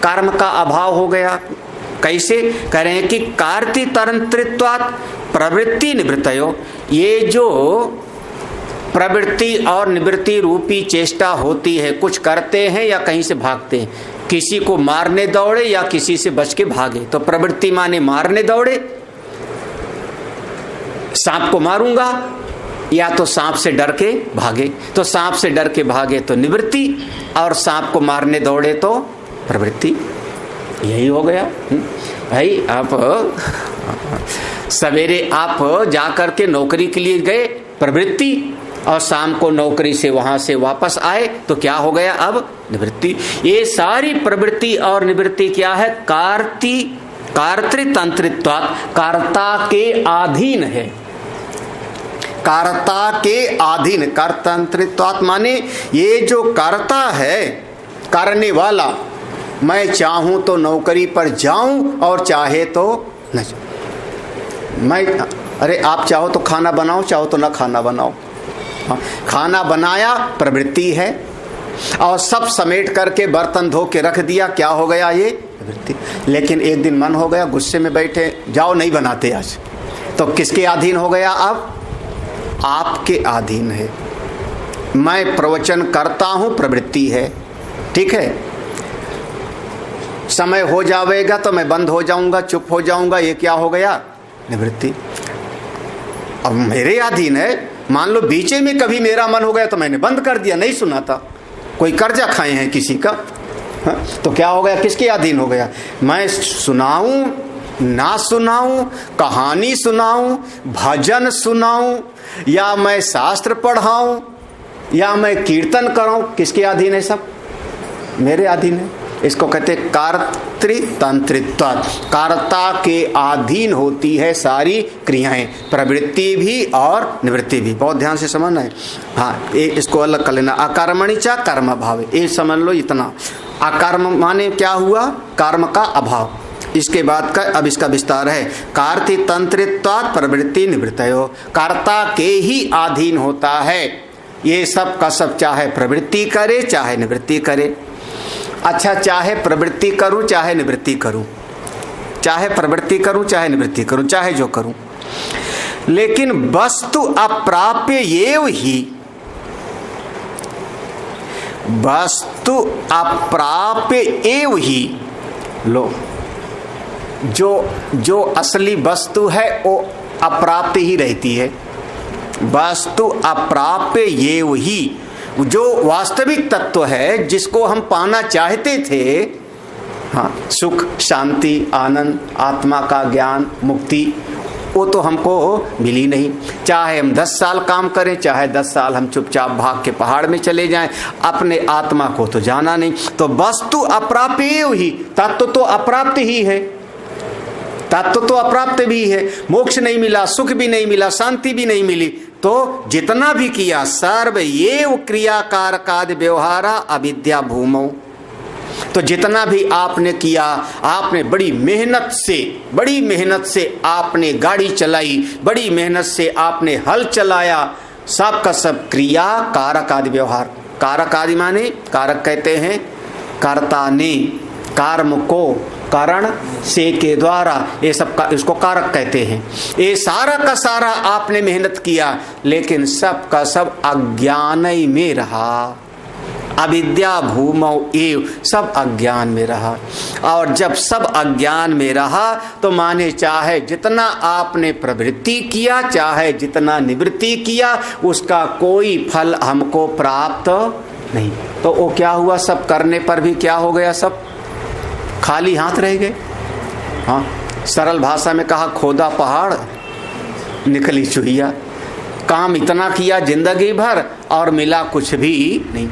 कर्म का अभाव हो गया। कैसे करें कि कार्तितंत्रित्वात् प्रवृत्ति निवृत्तयो, ये जो प्रवृत्ति और निवृत्ति रूपी चेष्टा होती है, कुछ करते हैं या कहीं से भागते हैं, किसी को मारने दौड़े या किसी से बच के भागे, तो प्रवृत्ति माने मारने दौड़े, सांप को मारूंगा, या तो सांप से डर के भागे, तो सांप से डर के भागे तो निवृत्ति, और सांप को मारने दौड़े तो प्रवृत्ति। यही हो गया भाई। आप सवेरे आप जाकर के नौकरी के लिए गए, प्रवृत्ति, और शाम को नौकरी से वहां से वापस आए तो क्या हो गया, अब निवृत्ति। ये सारी प्रवृत्ति और निवृत्ति क्या है, कर्तृतंत्रित्वात्, कर्ता के अधीन है, कर्ता के अधीन। कर्तृत्वात् माने ये जो कर्ता है, करने वाला, मैं चाहूं तो नौकरी पर जाऊं और चाहे तो न जाऊं। मैं, अरे आप चाहो तो खाना बनाओ, चाहो तो ना खाना बनाओ। खाना बनाया प्रवृत्ति है, और सब समेट करके बर्तन धो के रख दिया, क्या हो गया, ये प्रवृत्ति। लेकिन एक दिन मन हो गया, गुस्से में बैठे, जाओ नहीं बनाते आज, तो किसके अधीन हो गया, अब आपके अधीन है। मैं प्रवचन करता हूं, प्रवृत्ति है, ठीक है। समय हो जाएगा तो मैं बंद हो जाऊंगा, चुप हो जाऊंगा, ये क्या हो गया, निवृत्ति। अब मेरे अधीन है। मान लो बीचे में कभी मेरा मन हो गया तो मैंने बंद कर दिया, नहीं सुनाता। कोई कर्जा खाए हैं किसी का, तो क्या हो गया, किसके अधीन हो गया? मैं सुनाऊं ना सुनाऊं, कहानी सुनाऊं, भजन सुनाऊं, या मैं शास्त्र पढ़ाऊं, या मैं कीर्तन कराऊं, किसके अधीन है? सब मेरे अधीन है। इसको कहते कर्तृतंत्रित्व। कर्ता के अधीन होती है सारी क्रियाएं, प्रवृत्ति भी और निवृत्ति भी। बहुत ध्यान से समझना है। हाँ, इसको अलग कर लेना। अकर्मणिचा कर्म भाव, ये समझ लो इतना। अकर्म माने क्या हुआ? कर्म का अभाव। इसके बाद का अब इसका विस्तार है। कर्तृतंत्रित्वात् प्रवृत्ति निवृत्तयो, कर्ता के ही अधीन होता है ये सब का सब, चाहे प्रवृत्ति करे चाहे निवृत्ति करे। अच्छा, चाहे प्रवृत्ति करूं चाहे निवृत्ति करूं, चाहे प्रवृत्ति करूं चाहे निवृत्ति करूं, चाहे जो करूं, लेकिन वस्तु अप्राप्य एव ही, वस्तु अप्राप्य एव ही। लो, जो असली वस्तु है वो अप्राप्त ही रहती है। वस्तु अप्राप्य एव ही, जो वास्तविक तत्व है जिसको हम पाना चाहते थे, हाँ, सुख, शांति, आनंद, आत्मा का ज्ञान, मुक्ति, वो तो हमको मिली नहीं। चाहे हम 10 साल काम करें, चाहे 10 साल हम चुपचाप भाग के पहाड़ में चले जाएं, अपने आत्मा को तो जाना नहीं। तो वस्तु अप्राप्य ही, तत्व तो अप्राप्त ही है, तत्व तो अप्राप्त भी है। मोक्ष नहीं मिला, सुख भी नहीं मिला, शांति भी नहीं मिली, तो जितना भी किया सर्व एव क्रियाकारकादि व्यवहारा अविद्या भूमौ। तो जितना भी आपने किया, आपने बड़ी मेहनत से आपने गाड़ी चलाई, बड़ी मेहनत से आपने हल चलाया, सब का सब क्रिया कारक आदि व्यवहार। कारक आदि माने, कारक कहते हैं कर्ता ने कर्म को कारण से के द्वारा, ये सब का, इसको कारक कहते हैं। ये सारा का सारा आपने मेहनत किया, लेकिन सब का सब अज्ञान में रहा। अविद्या भूमौ एव, सब अज्ञान में रहा। और जब सब अज्ञान में रहा तो माने चाहे जितना आपने प्रवृत्ति किया, चाहे जितना निवृत्ति किया, उसका कोई फल हमको प्राप्त नहीं। तो वो क्या हुआ? सब करने पर भी क्या हो गया? सब खाली हाथ रह गए। हाँ, सरल भाषा में कहा, खोदा पहाड़ निकली चुहिया। काम इतना किया जिंदगी भर और मिला कुछ भी नहीं।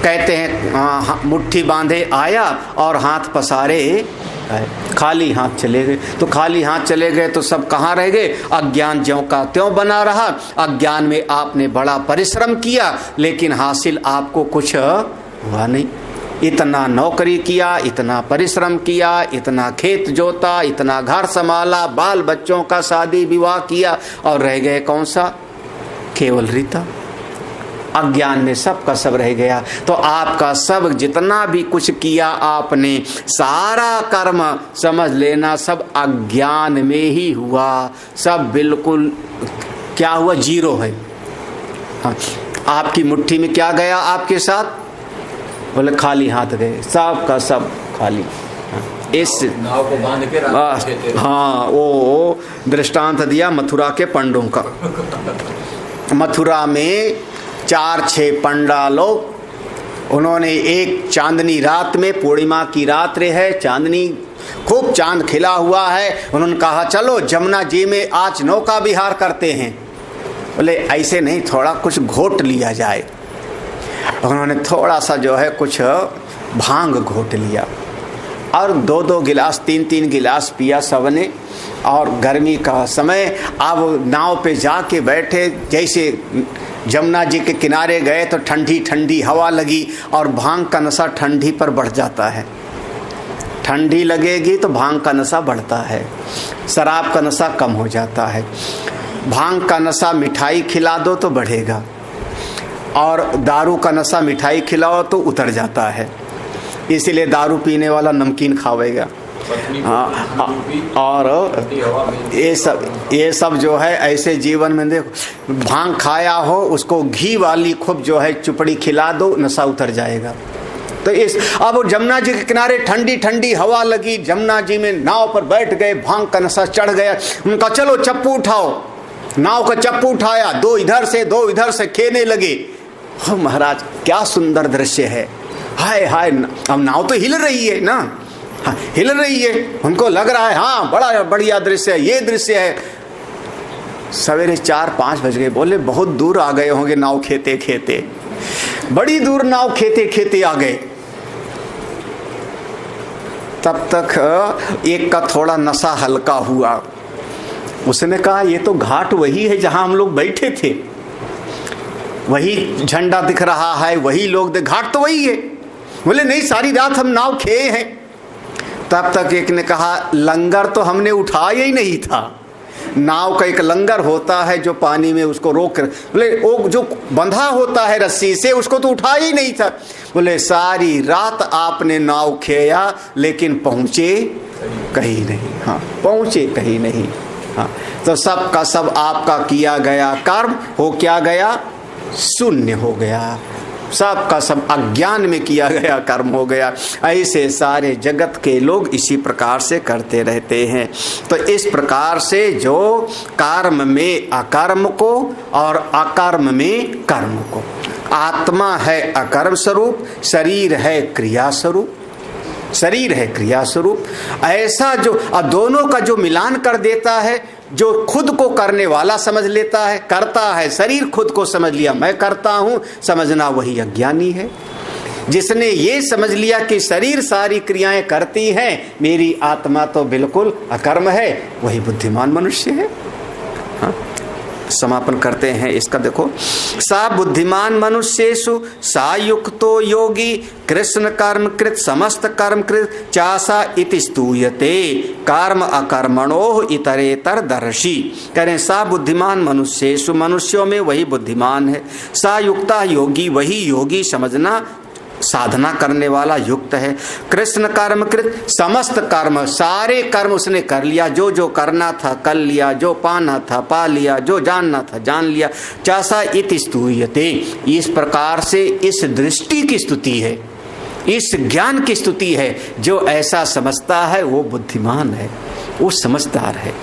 कहते हैं मुट्ठी बांधे आया और हाथ पसारे आए, खाली हाथ चले गए। तो खाली हाथ चले गए तो सब कहाँ रह गए? अज्ञान ज्यों का त्यों बना रहा। अज्ञान में आपने बड़ा परिश्रम किया, लेकिन हासिल आपको कुछ हुआ नहीं। इतना नौकरी किया, इतना परिश्रम किया, इतना खेत जोता, इतना घर संभाला, बाल बच्चों का शादी विवाह किया, और रह गए कौन सा? केवल रीता। अज्ञान में सब का सब रह गया। तो आपका सब जितना भी कुछ किया आपने, सारा कर्म समझ लेना सब अज्ञान में ही हुआ। सब बिल्कुल क्या हुआ? जीरो है। हाँ, आपकी मुट्ठी में क्या गया आपके साथ? बोले खाली हाथ गए, सब का सब खाली। इस नाव को बांध के हाँ, वो दृष्टांत दिया मथुरा के पंडों का। मथुरा में 4-6 पंडा लोग, उन्होंने एक चांदनी रात में, पूर्णिमा की रात्रि है, चांदनी खूब चांद खिला हुआ है, उन्होंने कहा चलो जमुना जी में आज नौका विहार करते हैं। बोले ऐसे नहीं, थोड़ा कुछ घोट लिया जाए। उन्होंने थोड़ा सा जो है कुछ भांग घोट लिया और 2-2 गिलास 3-3 गिलास पिया सबने। और गर्मी का समय, अब नाव पे जाके बैठे, जैसे जमुना जी के किनारे गए तो ठंडी ठंडी हवा लगी, और भांग का नशा ठंडी पर बढ़ जाता है। ठंडी लगेगी तो भांग का नशा बढ़ता है, शराब का नशा कम हो जाता है। भांग का नशा मिठाई खिला दो तो बढ़ेगा, और दारू का नशा मिठाई खिलाओ तो उतर जाता है। इसीलिए दारू पीने वाला नमकीन खावेगा। और ये सब जो है ऐसे जीवन में देखो, भांग खाया हो उसको घी वाली खूब जो है चुपड़ी खिला दो, नशा उतर जाएगा। तो अब जमुना जी के किनारे ठंडी ठंडी हवा लगी, जमुना जी में नाव पर बैठ गए, भांग का नशा चढ़ गया। उनका चलो चप्पू उठाओ, नाव का चप्पू उठाया, दो इधर से दो इधर से खेने लगे। हो महाराज क्या सुंदर दृश्य है, हाय हाय। अब नाव तो हिल रही है ना, हाँ, हिल रही है, उनको लग रहा है हाँ बड़ा बढ़िया दृश्य है, ये दृश्य है। सवेरे 4-5 बज गए, बोले बहुत दूर आ गए होंगे नाव खेते खेते, बड़ी दूर नाव खेते खेते आ गए। तब तक एक का थोड़ा नशा हल्का हुआ, उसने कहा ये तो घाट वही है जहां हम लोग बैठे थे, वही झंडा दिख रहा है, वही लोग, घाट तो वही है। बोले नहीं, सारी रात हम नाव खेए हैं। तब तक एक ने कहा लंगर तो हमने उठाया ही नहीं था। नाव का एक लंगर होता है जो पानी में उसको रोक कर, बोले वो जो बंधा होता है रस्सी से, उसको तो उठाया ही नहीं था। बोले सारी रात आपने नाव खेया लेकिन पहुंचे कहीं नहीं। हाँ, पहुंचे कहीं नहीं। हाँ, तो सब का सब आपका किया गया कर्म हो क्या गया, शून्य हो गया। सब का सब अज्ञान में किया गया कर्म हो गया। ऐसे सारे जगत के लोग इसी प्रकार से करते रहते हैं। तो इस प्रकार से जो कर्म में अकर्म को और अकर्म में कर्म को, आत्मा है अकर्म स्वरूप, शरीर है क्रिया स्वरूप, शरीर है क्रिया स्वरूप। ऐसा जो अब दोनों का जो मिलान कर देता है, जो खुद को करने वाला समझ लेता है, करता है शरीर, खुद को समझ लिया मैं करता हूं, समझना वही अज्ञानी है। जिसने ये समझ लिया कि शरीर सारी क्रियाएं करती हैं, मेरी आत्मा तो बिल्कुल अकर्म है, वही बुद्धिमान मनुष्य है। हाँ? समापन करते हैं इसका। देखो, सा बुद्धिमान मनुष्येषु सा युक्तो योगी कृष्ण कर्म कृत समस्त कर्म कृत चासा इति स्तूयते कर्म अकर्मणो इतरेतर दर्शी। करें सा बुद्धिमान मनुष्येषु, मनुष्यों में वही बुद्धिमान है। सा युक्ता योगी, वही योगी समझना, साधना करने वाला युक्त है। कृष्ण कर्म कृत समस्त कर्म, सारे कर्म उसने कर लिया, जो जो करना था कर लिया, जो पाना था पा लिया, जो जानना था जान लिया। चासा इति स्तूयते, इस प्रकार से इस दृष्टि की स्तुति है, इस ज्ञान की स्तुति है। जो ऐसा समझता है वो बुद्धिमान है, वो समझदार है।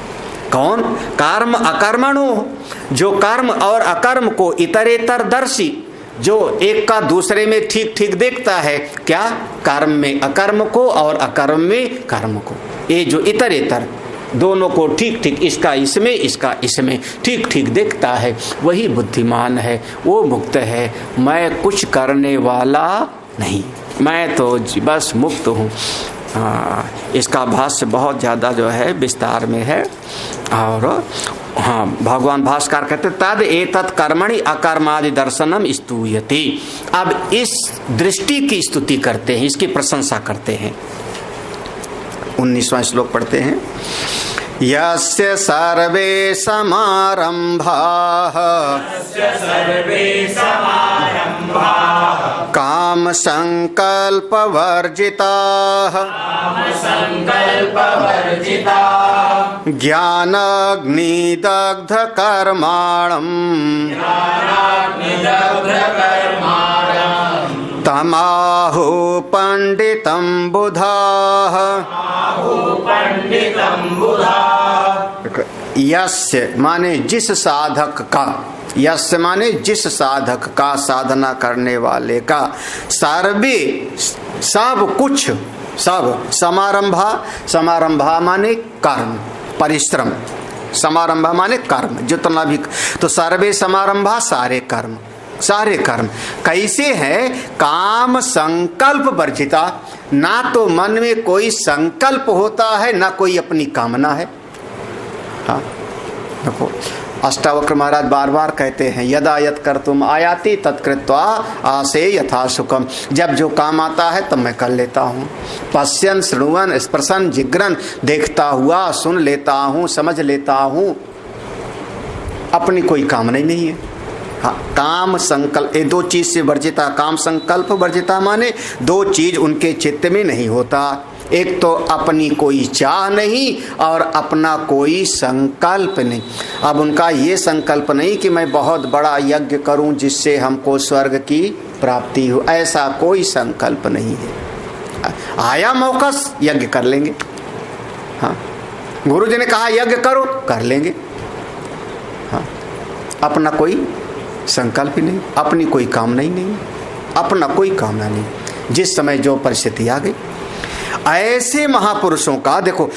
कौन? कर्म अकर्मणो, जो कर्म और अकर्म को इतरेतर दर्शी, जो एक का दूसरे में ठीक ठीक देखता है। क्या? कर्म में अकर्म को और अकर्म में कर्म को। ये जो इतरेतर दोनों को ठीक ठीक, इसका इसमें इसका इसमें ठीक ठीक देखता है, वही बुद्धिमान है, वो मुक्त है। मैं कुछ करने वाला नहीं, मैं तो बस मुक्त हूँ। इसका भाष्य बहुत ज़्यादा जो है विस्तार में है। और हाँ, भगवान भास्कर कहते तद एतत् कर्मणि अकर्मादि दर्शनम स्तूयते। अब इस दृष्टि की स्तुति करते हैं, इसकी प्रशंसा करते हैं। 19वां श्लोक पढ़ते हैं। यस्य सर्वे समारंभाः काम संकल्प वर्जिताः ज्ञानाग्निदग्ध कर्माणम् तमाहु पंडितं बुधाः। यस्य माने जिस साधक का, यस्य माने जिस साधक का, साधना करने वाले का, सर्वे सब कुछ, सब समारंभा, समारंभा माने कर्म परिश्रम, समारंभा माने कर्म जितना भी, तो सर्वे समारंभा सारे कर्म, सारे कर्म कैसे है? काम संकल्प वर्जिता, ना तो मन में कोई संकल्प होता है, ना कोई अपनी कामना है। हाँ देखो, अष्टावक्र महाराज बार बार कहते हैं यदा यत् कर्तुम आयाति तत्कृत्वा आसे यथा सुखम। जब जो काम आता है तब मैं कर लेता हूँ। पश्यन शृण्वन स्पर्शन जिग्रन, देखता हुआ सुन लेता हूँ, समझ लेता हूँ, अपनी कोई कामना ही नहीं है। हाँ, काम संकल्प, ये दो चीज से वर्जिता। काम संकल्प वर्जिता माने दो चीज उनके चित्त में नहीं होता। एक तो अपनी कोई चाह नहीं और अपना कोई संकल्प नहीं। अब उनका ये संकल्प नहीं कि मैं बहुत बड़ा यज्ञ करूं जिससे हमको स्वर्ग की प्राप्ति हो, ऐसा कोई संकल्प नहीं है। आया मौका यज्ञ कर लेंगे। हाँ, गुरु जी ने कहा यज्ञ करो, कर लेंगे। हाँ, अपना कोई संकल्प ही नहीं, अपनी कोई कामना ही नहीं, अपना कोई कामना नहीं। जिस समय जो परिस्थिति आ गई, ऐसे महापुरुषों का देखो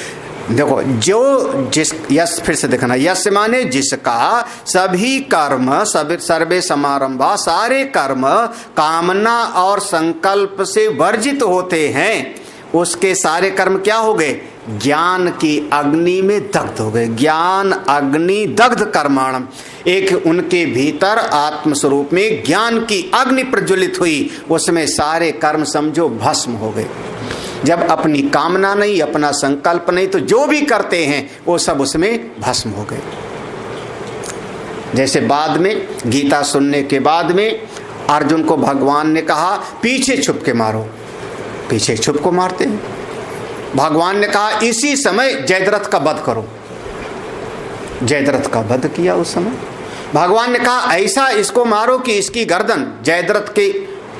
जो जिस यस फिर से देखना, यस माने जिसका सभी कर्म सर्वे समारंभा, सारे कर्म कामना और संकल्प से वर्जित होते हैं, उसके सारे कर्म क्या हो गए? ज्ञान की अग्नि में दग्ध हो गए। ज्ञान अग्नि दग्ध कर्माणम, एक उनके भीतर आत्म स्वरूप में ज्ञान की अग्नि प्रज्वलित हुई, उसमें सारे कर्म समझो भस्म हो गए। जब अपनी कामना नहीं, अपना संकल्प नहीं, तो जो भी करते हैं वो सब उसमें भस्म हो गए। जैसे बाद में गीता सुनने के बाद में अर्जुन को भगवान ने कहा पीछे छुप के मारो, पीछे छुप को मारते हैं। भगवान ने कहा इसी समय जयद्रथ का वध करो, जयद्रथ का वध किया उस समय। भगवान ने कहा ऐसा इसको मारो कि इसकी गर्दन, जयद्रथ के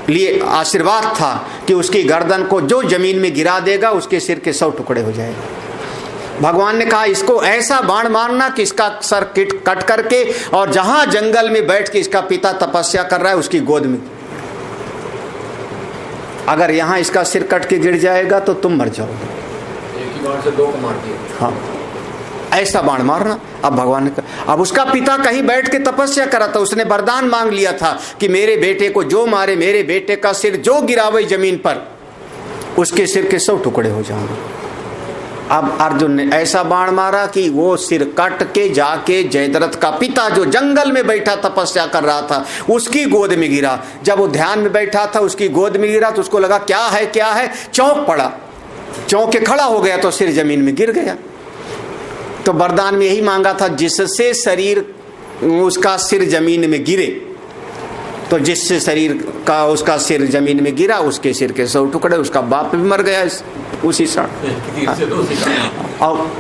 लिए आशीर्वाद था कि उसकी गर्दन को जो जमीन में गिरा देगा उसके सिर के 100 टुकड़े हो जाएगा। भगवान ने कहा इसको ऐसा बाण मारना कि इसका सर कट करके और जहां जंगल में बैठ के इसका पिता तपस्या कर रहा है उसकी गोद में, अगर यहां इसका सिर कट के गिर जाएगा तो तुम मर जाओगे। एक ही बाण से 2 को मार दिया। हाँ, ऐसा बाण मारना। अब भगवान ने कहा, अब उसका पिता कहीं बैठ के तपस्या करा था, उसने वरदान मांग लिया था कि मेरे बेटे को जो मारे, मेरे बेटे का सिर जो गिरावे जमीन पर, उसके सिर के 100 टुकड़े हो जाएंगे। अब अर्जुन ने ऐसा बाण मारा कि वो सिर कट के जाके जयद्रथ का पिता जो जंगल में बैठा तपस्या कर रहा था उसकी गोद में गिरा। जब वो ध्यान में बैठा था उसकी गोद में गिरा तो उसको लगा क्या है क्या है, चौंक पड़ा, चौंक के खड़ा हो गया तो सिर जमीन में गिर गया। तो वरदान में यही मांगा था जिससे शरीर उसका सिर जमीन में गिरे, तो जिससे शरीर का उसका सिर जमीन में गिरा उसके सिर के 100 टुकड़े, उसका बाप भी मर गया उसी क्षण। और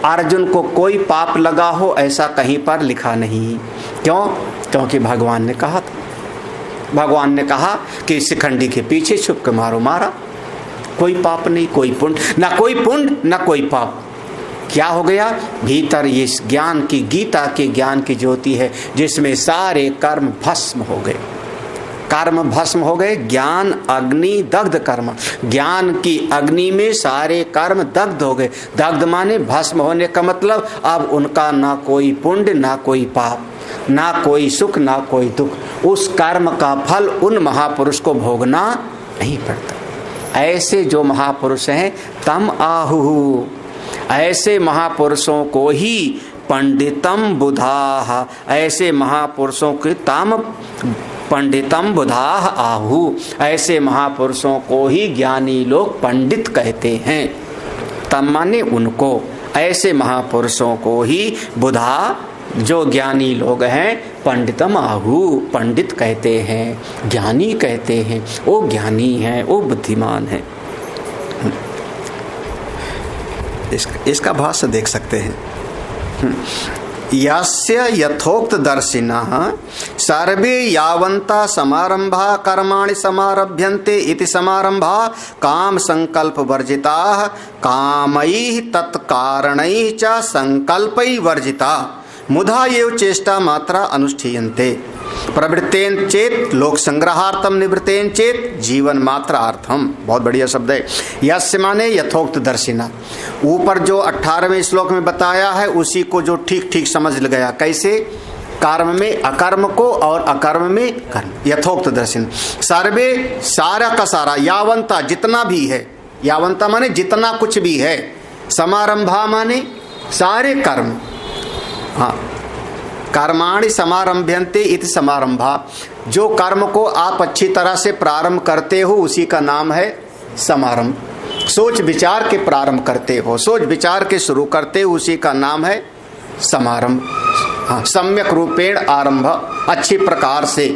अर्जुन को कोई पाप लगा हो ऐसा कहीं पर लिखा नहीं। क्यों? क्योंकि भगवान ने कहा था, भगवान ने कहा कि शिखंडी के पीछे छुप के मारो, मारा। कोई पाप नहीं, कोई पुण्य, ना कोई पुण्य ना कोई पाप। क्या हो गया? भीतर ये ज्ञान की, गीता के ज्ञान की ज्योति है जिसमें सारे कर्म भस्म हो गए, कर्म भस्म हो गए। ज्ञान अग्नि दग्ध कर्म, ज्ञान की अग्नि में सारे कर्म दग्ध हो गए। दग्ध माने भस्म होने का मतलब अब उनका ना कोई पुण्य ना कोई पाप, ना कोई सुख ना कोई दुख। उस कर्म का फल उन महापुरुष को भोगना नहीं पड़ता। ऐसे जो महापुरुष हैं तम आहु, ऐसे महापुरुषों को ही पंडितम बुधाः, ऐसे महापुरुषों के तम पंडितम बुधाः आहु, ऐसे महापुरुषों को ही ज्ञानी लोग पंडित कहते हैं। तम माने उनको, ऐसे महापुरुषों को ही बुधा जो ज्ञानी लोग हैं पंडितम आहु, पंडित कहते हैं, ज्ञानी कहते हैं। वो ज्ञानी हैं, वो बुद्धिमान हैं। इसका भाष्य देख सकते हैं। यस्य यथोक्त दर्शिनः सर्वे यावन्ता समारंभा कर्माणि समारभ्यन्ते इति समारंभा काम संकल्प वर्जिताः कामैः तत्कारणैः च संकल्पैः वर्जिता मुधा एव चेष्टा मात्रा अनुष्ठीयन्ते प्रवृत्तेन चेत लोक संग्रहार्थम निवृत्तेन चेत जीवन मात्रार्थम। बहुत बढ़िया शब्द है। यस्य माने यथोक्त दर्शिना। ऊपर जो 18वें श्लोक में बताया है उसी को जो ठीक ठीक समझ गया। कैसे? कर्म में अकर्म को और अकर्म में कर्म। यथोक्त दर्शन सर्वे, सारा का सारा, यावंता जितना भी है, यावंता माने जितना कुछ भी है, समारंभा माने सारे कर्म। हाँ, कर्माणि समारंभ्यन्ते इति समारंभा, जो कर्म को आप अच्छी तरह से प्रारंभ करते हो उसी का नाम है समारंभ। सोच विचार के प्रारंभ करते हो, सोच विचार के शुरू करते हो उसी का नाम है समारंभ। हाँ, सम्यक रूपेण आरंभ, अच्छी प्रकार से,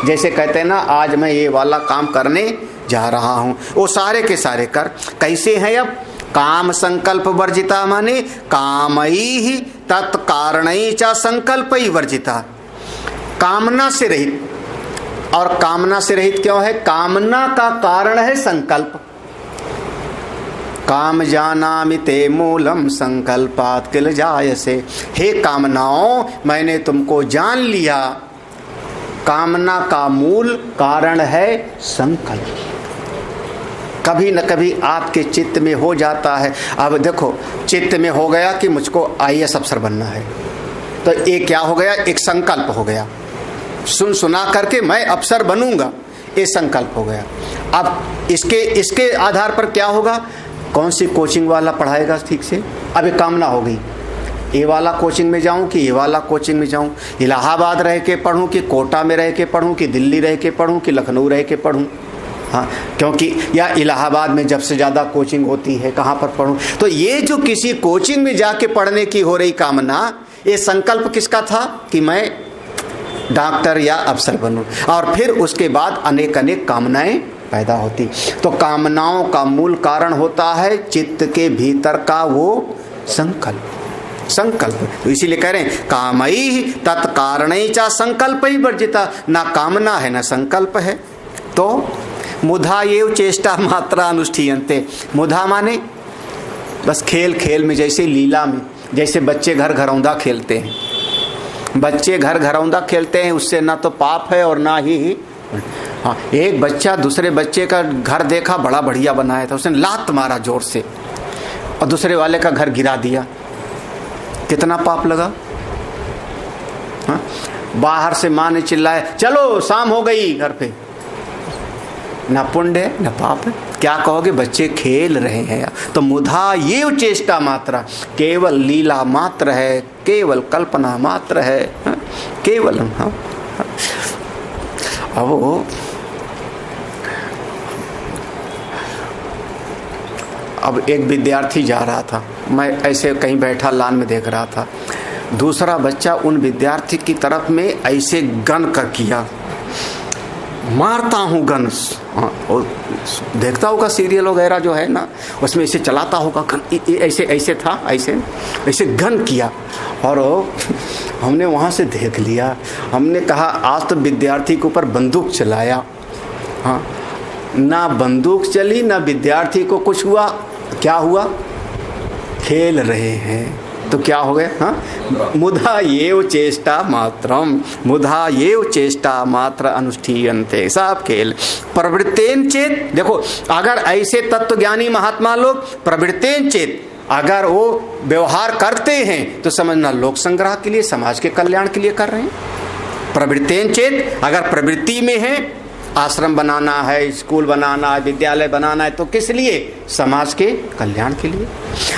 जैसे कहते हैं ना आज मैं ये वाला काम करने जा रहा हूँ, वो सारे के सारे कर कैसे हैं? अब काम संकल्प वर्जिता माने कामैः तत्कारणैः च संकल्पैः वर्जिता, कामना से रहित। और कामना से रहित क्यों है? कामना का कारण है संकल्प। काम जानामि ते मूलम संकल्पात किल जायसे। हे कामनाओं, मैंने तुमको जान लिया, कामना का मूल कारण है संकल्प। कभी न कभी आपके चित्त में हो जाता है। अब देखो, चित्त में हो गया कि मुझको IAS अफसर बनना है, तो ये क्या हो गया, एक संकल्प हो गया। सुना करके मैं अफसर बनूंगा, ये संकल्प हो गया। अब इसके आधार पर क्या होगा, कौन सी कोचिंग वाला पढ़ाएगा ठीक से। अब ये कामना हो गई, ये वाला कोचिंग में जाऊं कि ये वाला कोचिंग में जाऊं, इलाहाबाद रह के पढ़ूं कि कोटा में रह के पढ़ूं कि दिल्ली रह के पढ़ूं कि लखनऊ रह के पढ़ूं। हाँ, क्योंकि या इलाहाबाद में जब से ज़्यादा कोचिंग होती है, कहाँ पर पढ़ूं। तो ये जो किसी कोचिंग में जाके पढ़ने की हो रही कामना, ये संकल्प किसका था कि मैं डॉक्टर या अफसर बनूं, और फिर उसके बाद अनेक अनेक कामनाएं पैदा होती। तो कामनाओं का मूल कारण होता है चित्त के भीतर का वो संकल्प। तो इसीलिए कह रहे हैं कामई तत्कारणै च संकल्प ही वर्जिता, ना कामना है ना संकल्प है। तो मुधा एव चेष्टा मात्रा अनुष्ठीयन्ते। मुधा माने बस खेल खेल में, जैसे लीला में, जैसे बच्चे घर घरौंदा खेलते हैं। बच्चे घर घरौंदा खेलते हैं, उससे ना तो पाप है और ना ही हाँ। एक बच्चा दूसरे बच्चे का घर देखा, बड़ा बढ़िया बनाया था, उसने लात मारा जोर से और दूसरे वाले का घर गिरा दिया, कितना पाप लगा। हाँ? बाहर से माँ ने चिल्लाया, चलो शाम हो गई घर पे, न पुण्य है न पाप है। क्या कहोगे, बच्चे खेल रहे हैं। तो मुधा ये चेष्टा मात्रा, केवल लीला मात्र है, केवल कल्पना मात्र है, केवल। हाँ, अब एक विद्यार्थी जा रहा था, मैं ऐसे कहीं बैठा लान में देख रहा था, दूसरा बच्चा उन विद्यार्थी की तरफ में ऐसे गन कर किया, मारता हूँ गन। और देखता होगा सीरियल वगैरह जो है ना, उसमें ऐसे चलाता होगा गन, ऐसे ऐसे था, ऐसे गन किया। और हमने वहाँ से देख लिया, हमने कहा आज तो विद्यार्थी के ऊपर बंदूक चलाया। हाँ, ना बंदूक चली ना विद्यार्थी को कुछ हुआ, क्या हुआ, खेल रहे हैं। तो क्या हो गया, हाँ, मुधा येव चेष्टा मात्रम, मुधा येव चेष्टा मात्र अनुष्ठीयन्ते। सब खेल। प्रवृत्तेन चेत, देखो अगर ऐसे तत्वज्ञानी महात्मा लोग प्रवृत्तेन चेत, अगर वो व्यवहार करते हैं तो समझना लोक संग्रह के लिए, समाज के कल्याण के लिए कर रहे हैं। प्रवृत्तेन चेत, अगर प्रवृत्ति में है, आश्रम बनाना है, स्कूल बनाना है, विद्यालय बनाना है, तो किस लिए, समाज के कल्याण के लिए।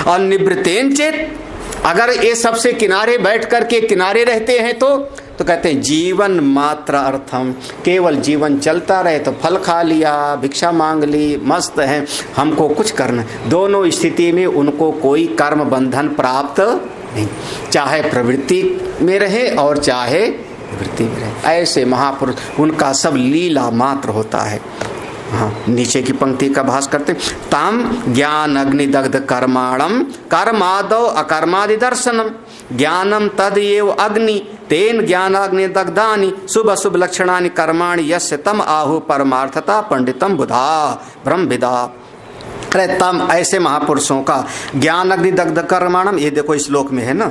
और निवृत्तेन चेत, अगर ये सबसे किनारे बैठ करके किनारे रहते हैं तो कहते हैं जीवन मात्र अर्थम, केवल जीवन चलता रहे तो फल खा लिया, भिक्षा मांग ली, मस्त हैं, हमको कुछ करना। दोनों स्थिति में उनको कोई कर्म बंधन प्राप्त नहीं, चाहे प्रवृत्ति में रहे और चाहे निवृत्ति में रहे। ऐसे महापुरुष, उनका सब लीला मात्र होता है। हाँ, नीचे की पंक्ति का भास करते, ताम ज्ञान अग्निदग्ध कर्माणम कर्मादौ अकर्मादि दर्शनम ज्ञानम तद एव अग्नि तेन ज्ञानाग्निदग्धानि शुभ अशुभ लक्षणानि कर्माणि यस्य तम आहु परमार्थता पंडितम बुधा ब्रह्मविदा। अरे तम, ऐसे महापुरुषों का ज्ञान अग्निदग्ध कर्माणम, ये देखो श्लोक में है ना,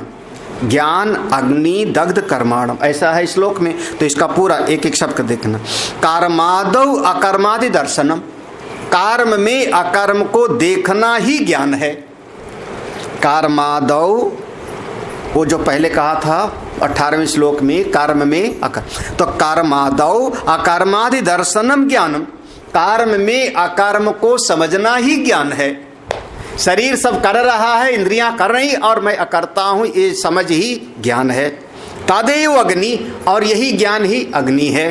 ज्ञान अग्नि दग्ध कर्माणम, ऐसा है श्लोक में। तो इसका पूरा एक एक शब्द देखना। कर्मादौ अकर्मादि दर्शनम, कर्म में अकर्म को देखना ही ज्ञान है। कर्मादौ, वो जो पहले कहा था 18वें श्लोक में, कर्म में अकर्म, तो कर्मादौ अकर्मादि दर्शनम ज्ञानम, कर्म में अकर्म को समझना ही ज्ञान है। शरीर सब कर रहा है, इंद्रियां कर रही और मैं अकर्ता हूं, ये समझ ही ज्ञान है। तदेव अग्नि, और यही ज्ञान ही अग्नि है,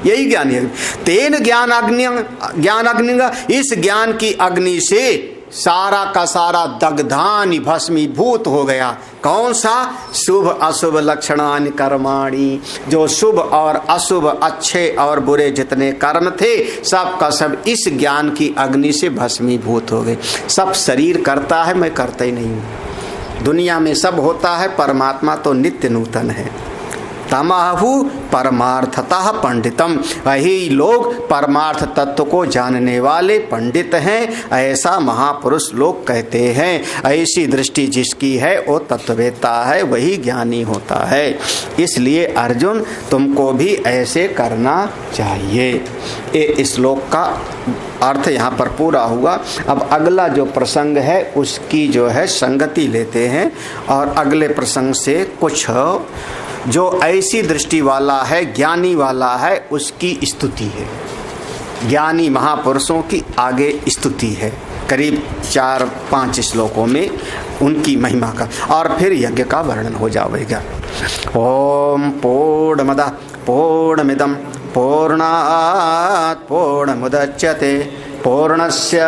यही ज्ञान है। तेन ज्ञान अग्नि, इस ज्ञान की अग्नि से सारा का सारा दग्धानि भस्मीभूत हो गया। कौन सा, शुभ अशुभ लक्षणानि कर्माणि, जो शुभ और अशुभ, अच्छे और बुरे जितने कर्म थे सब का सब इस ज्ञान की अग्नि से भस्मीभूत हो गए। सब शरीर करता है, मैं करता ही नहीं हूँ। दुनिया में सब होता है, परमात्मा तो नित्य नूतन है। तमाहु परमार्थतः पंडितम। वही लोग परमार्थ तत्व को जानने वाले पंडित हैं, ऐसा महापुरुष लोग कहते हैं। ऐसी दृष्टि जिसकी है वो तत्ववेत्ता है, वही ज्ञानी होता है। इसलिए अर्जुन तुमको भी ऐसे करना चाहिए। ये श्लोक का अर्थ यहाँ पर पूरा हुआ। अब अगला जो प्रसंग है उसकी जो है संगति लेते हैं और अगले प्रसंग से कुछ जो ऐसी दृष्टि वाला है, ज्ञानी वाला है, उसकी स्तुति है। ज्ञानी महापुरुषों की आगे स्तुति है, करीब 4-5 श्लोकों में उनकी महिमा का, और फिर यज्ञ का वर्णन हो जाएगा। ओम पूर्णमदः पूर्णमिदं पूर्णात् पूर्णमुदच्यते पूर्णस्य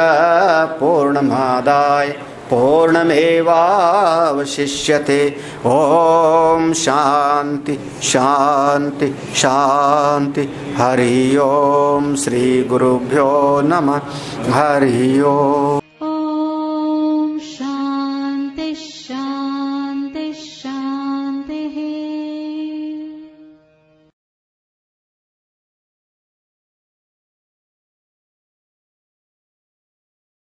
पूर्णमादाय पूर्णमेवावशिष्यते। ओम शांति शांति शांति। हरि ओम। श्री गुरुभ्यो नमः। हरि ओम।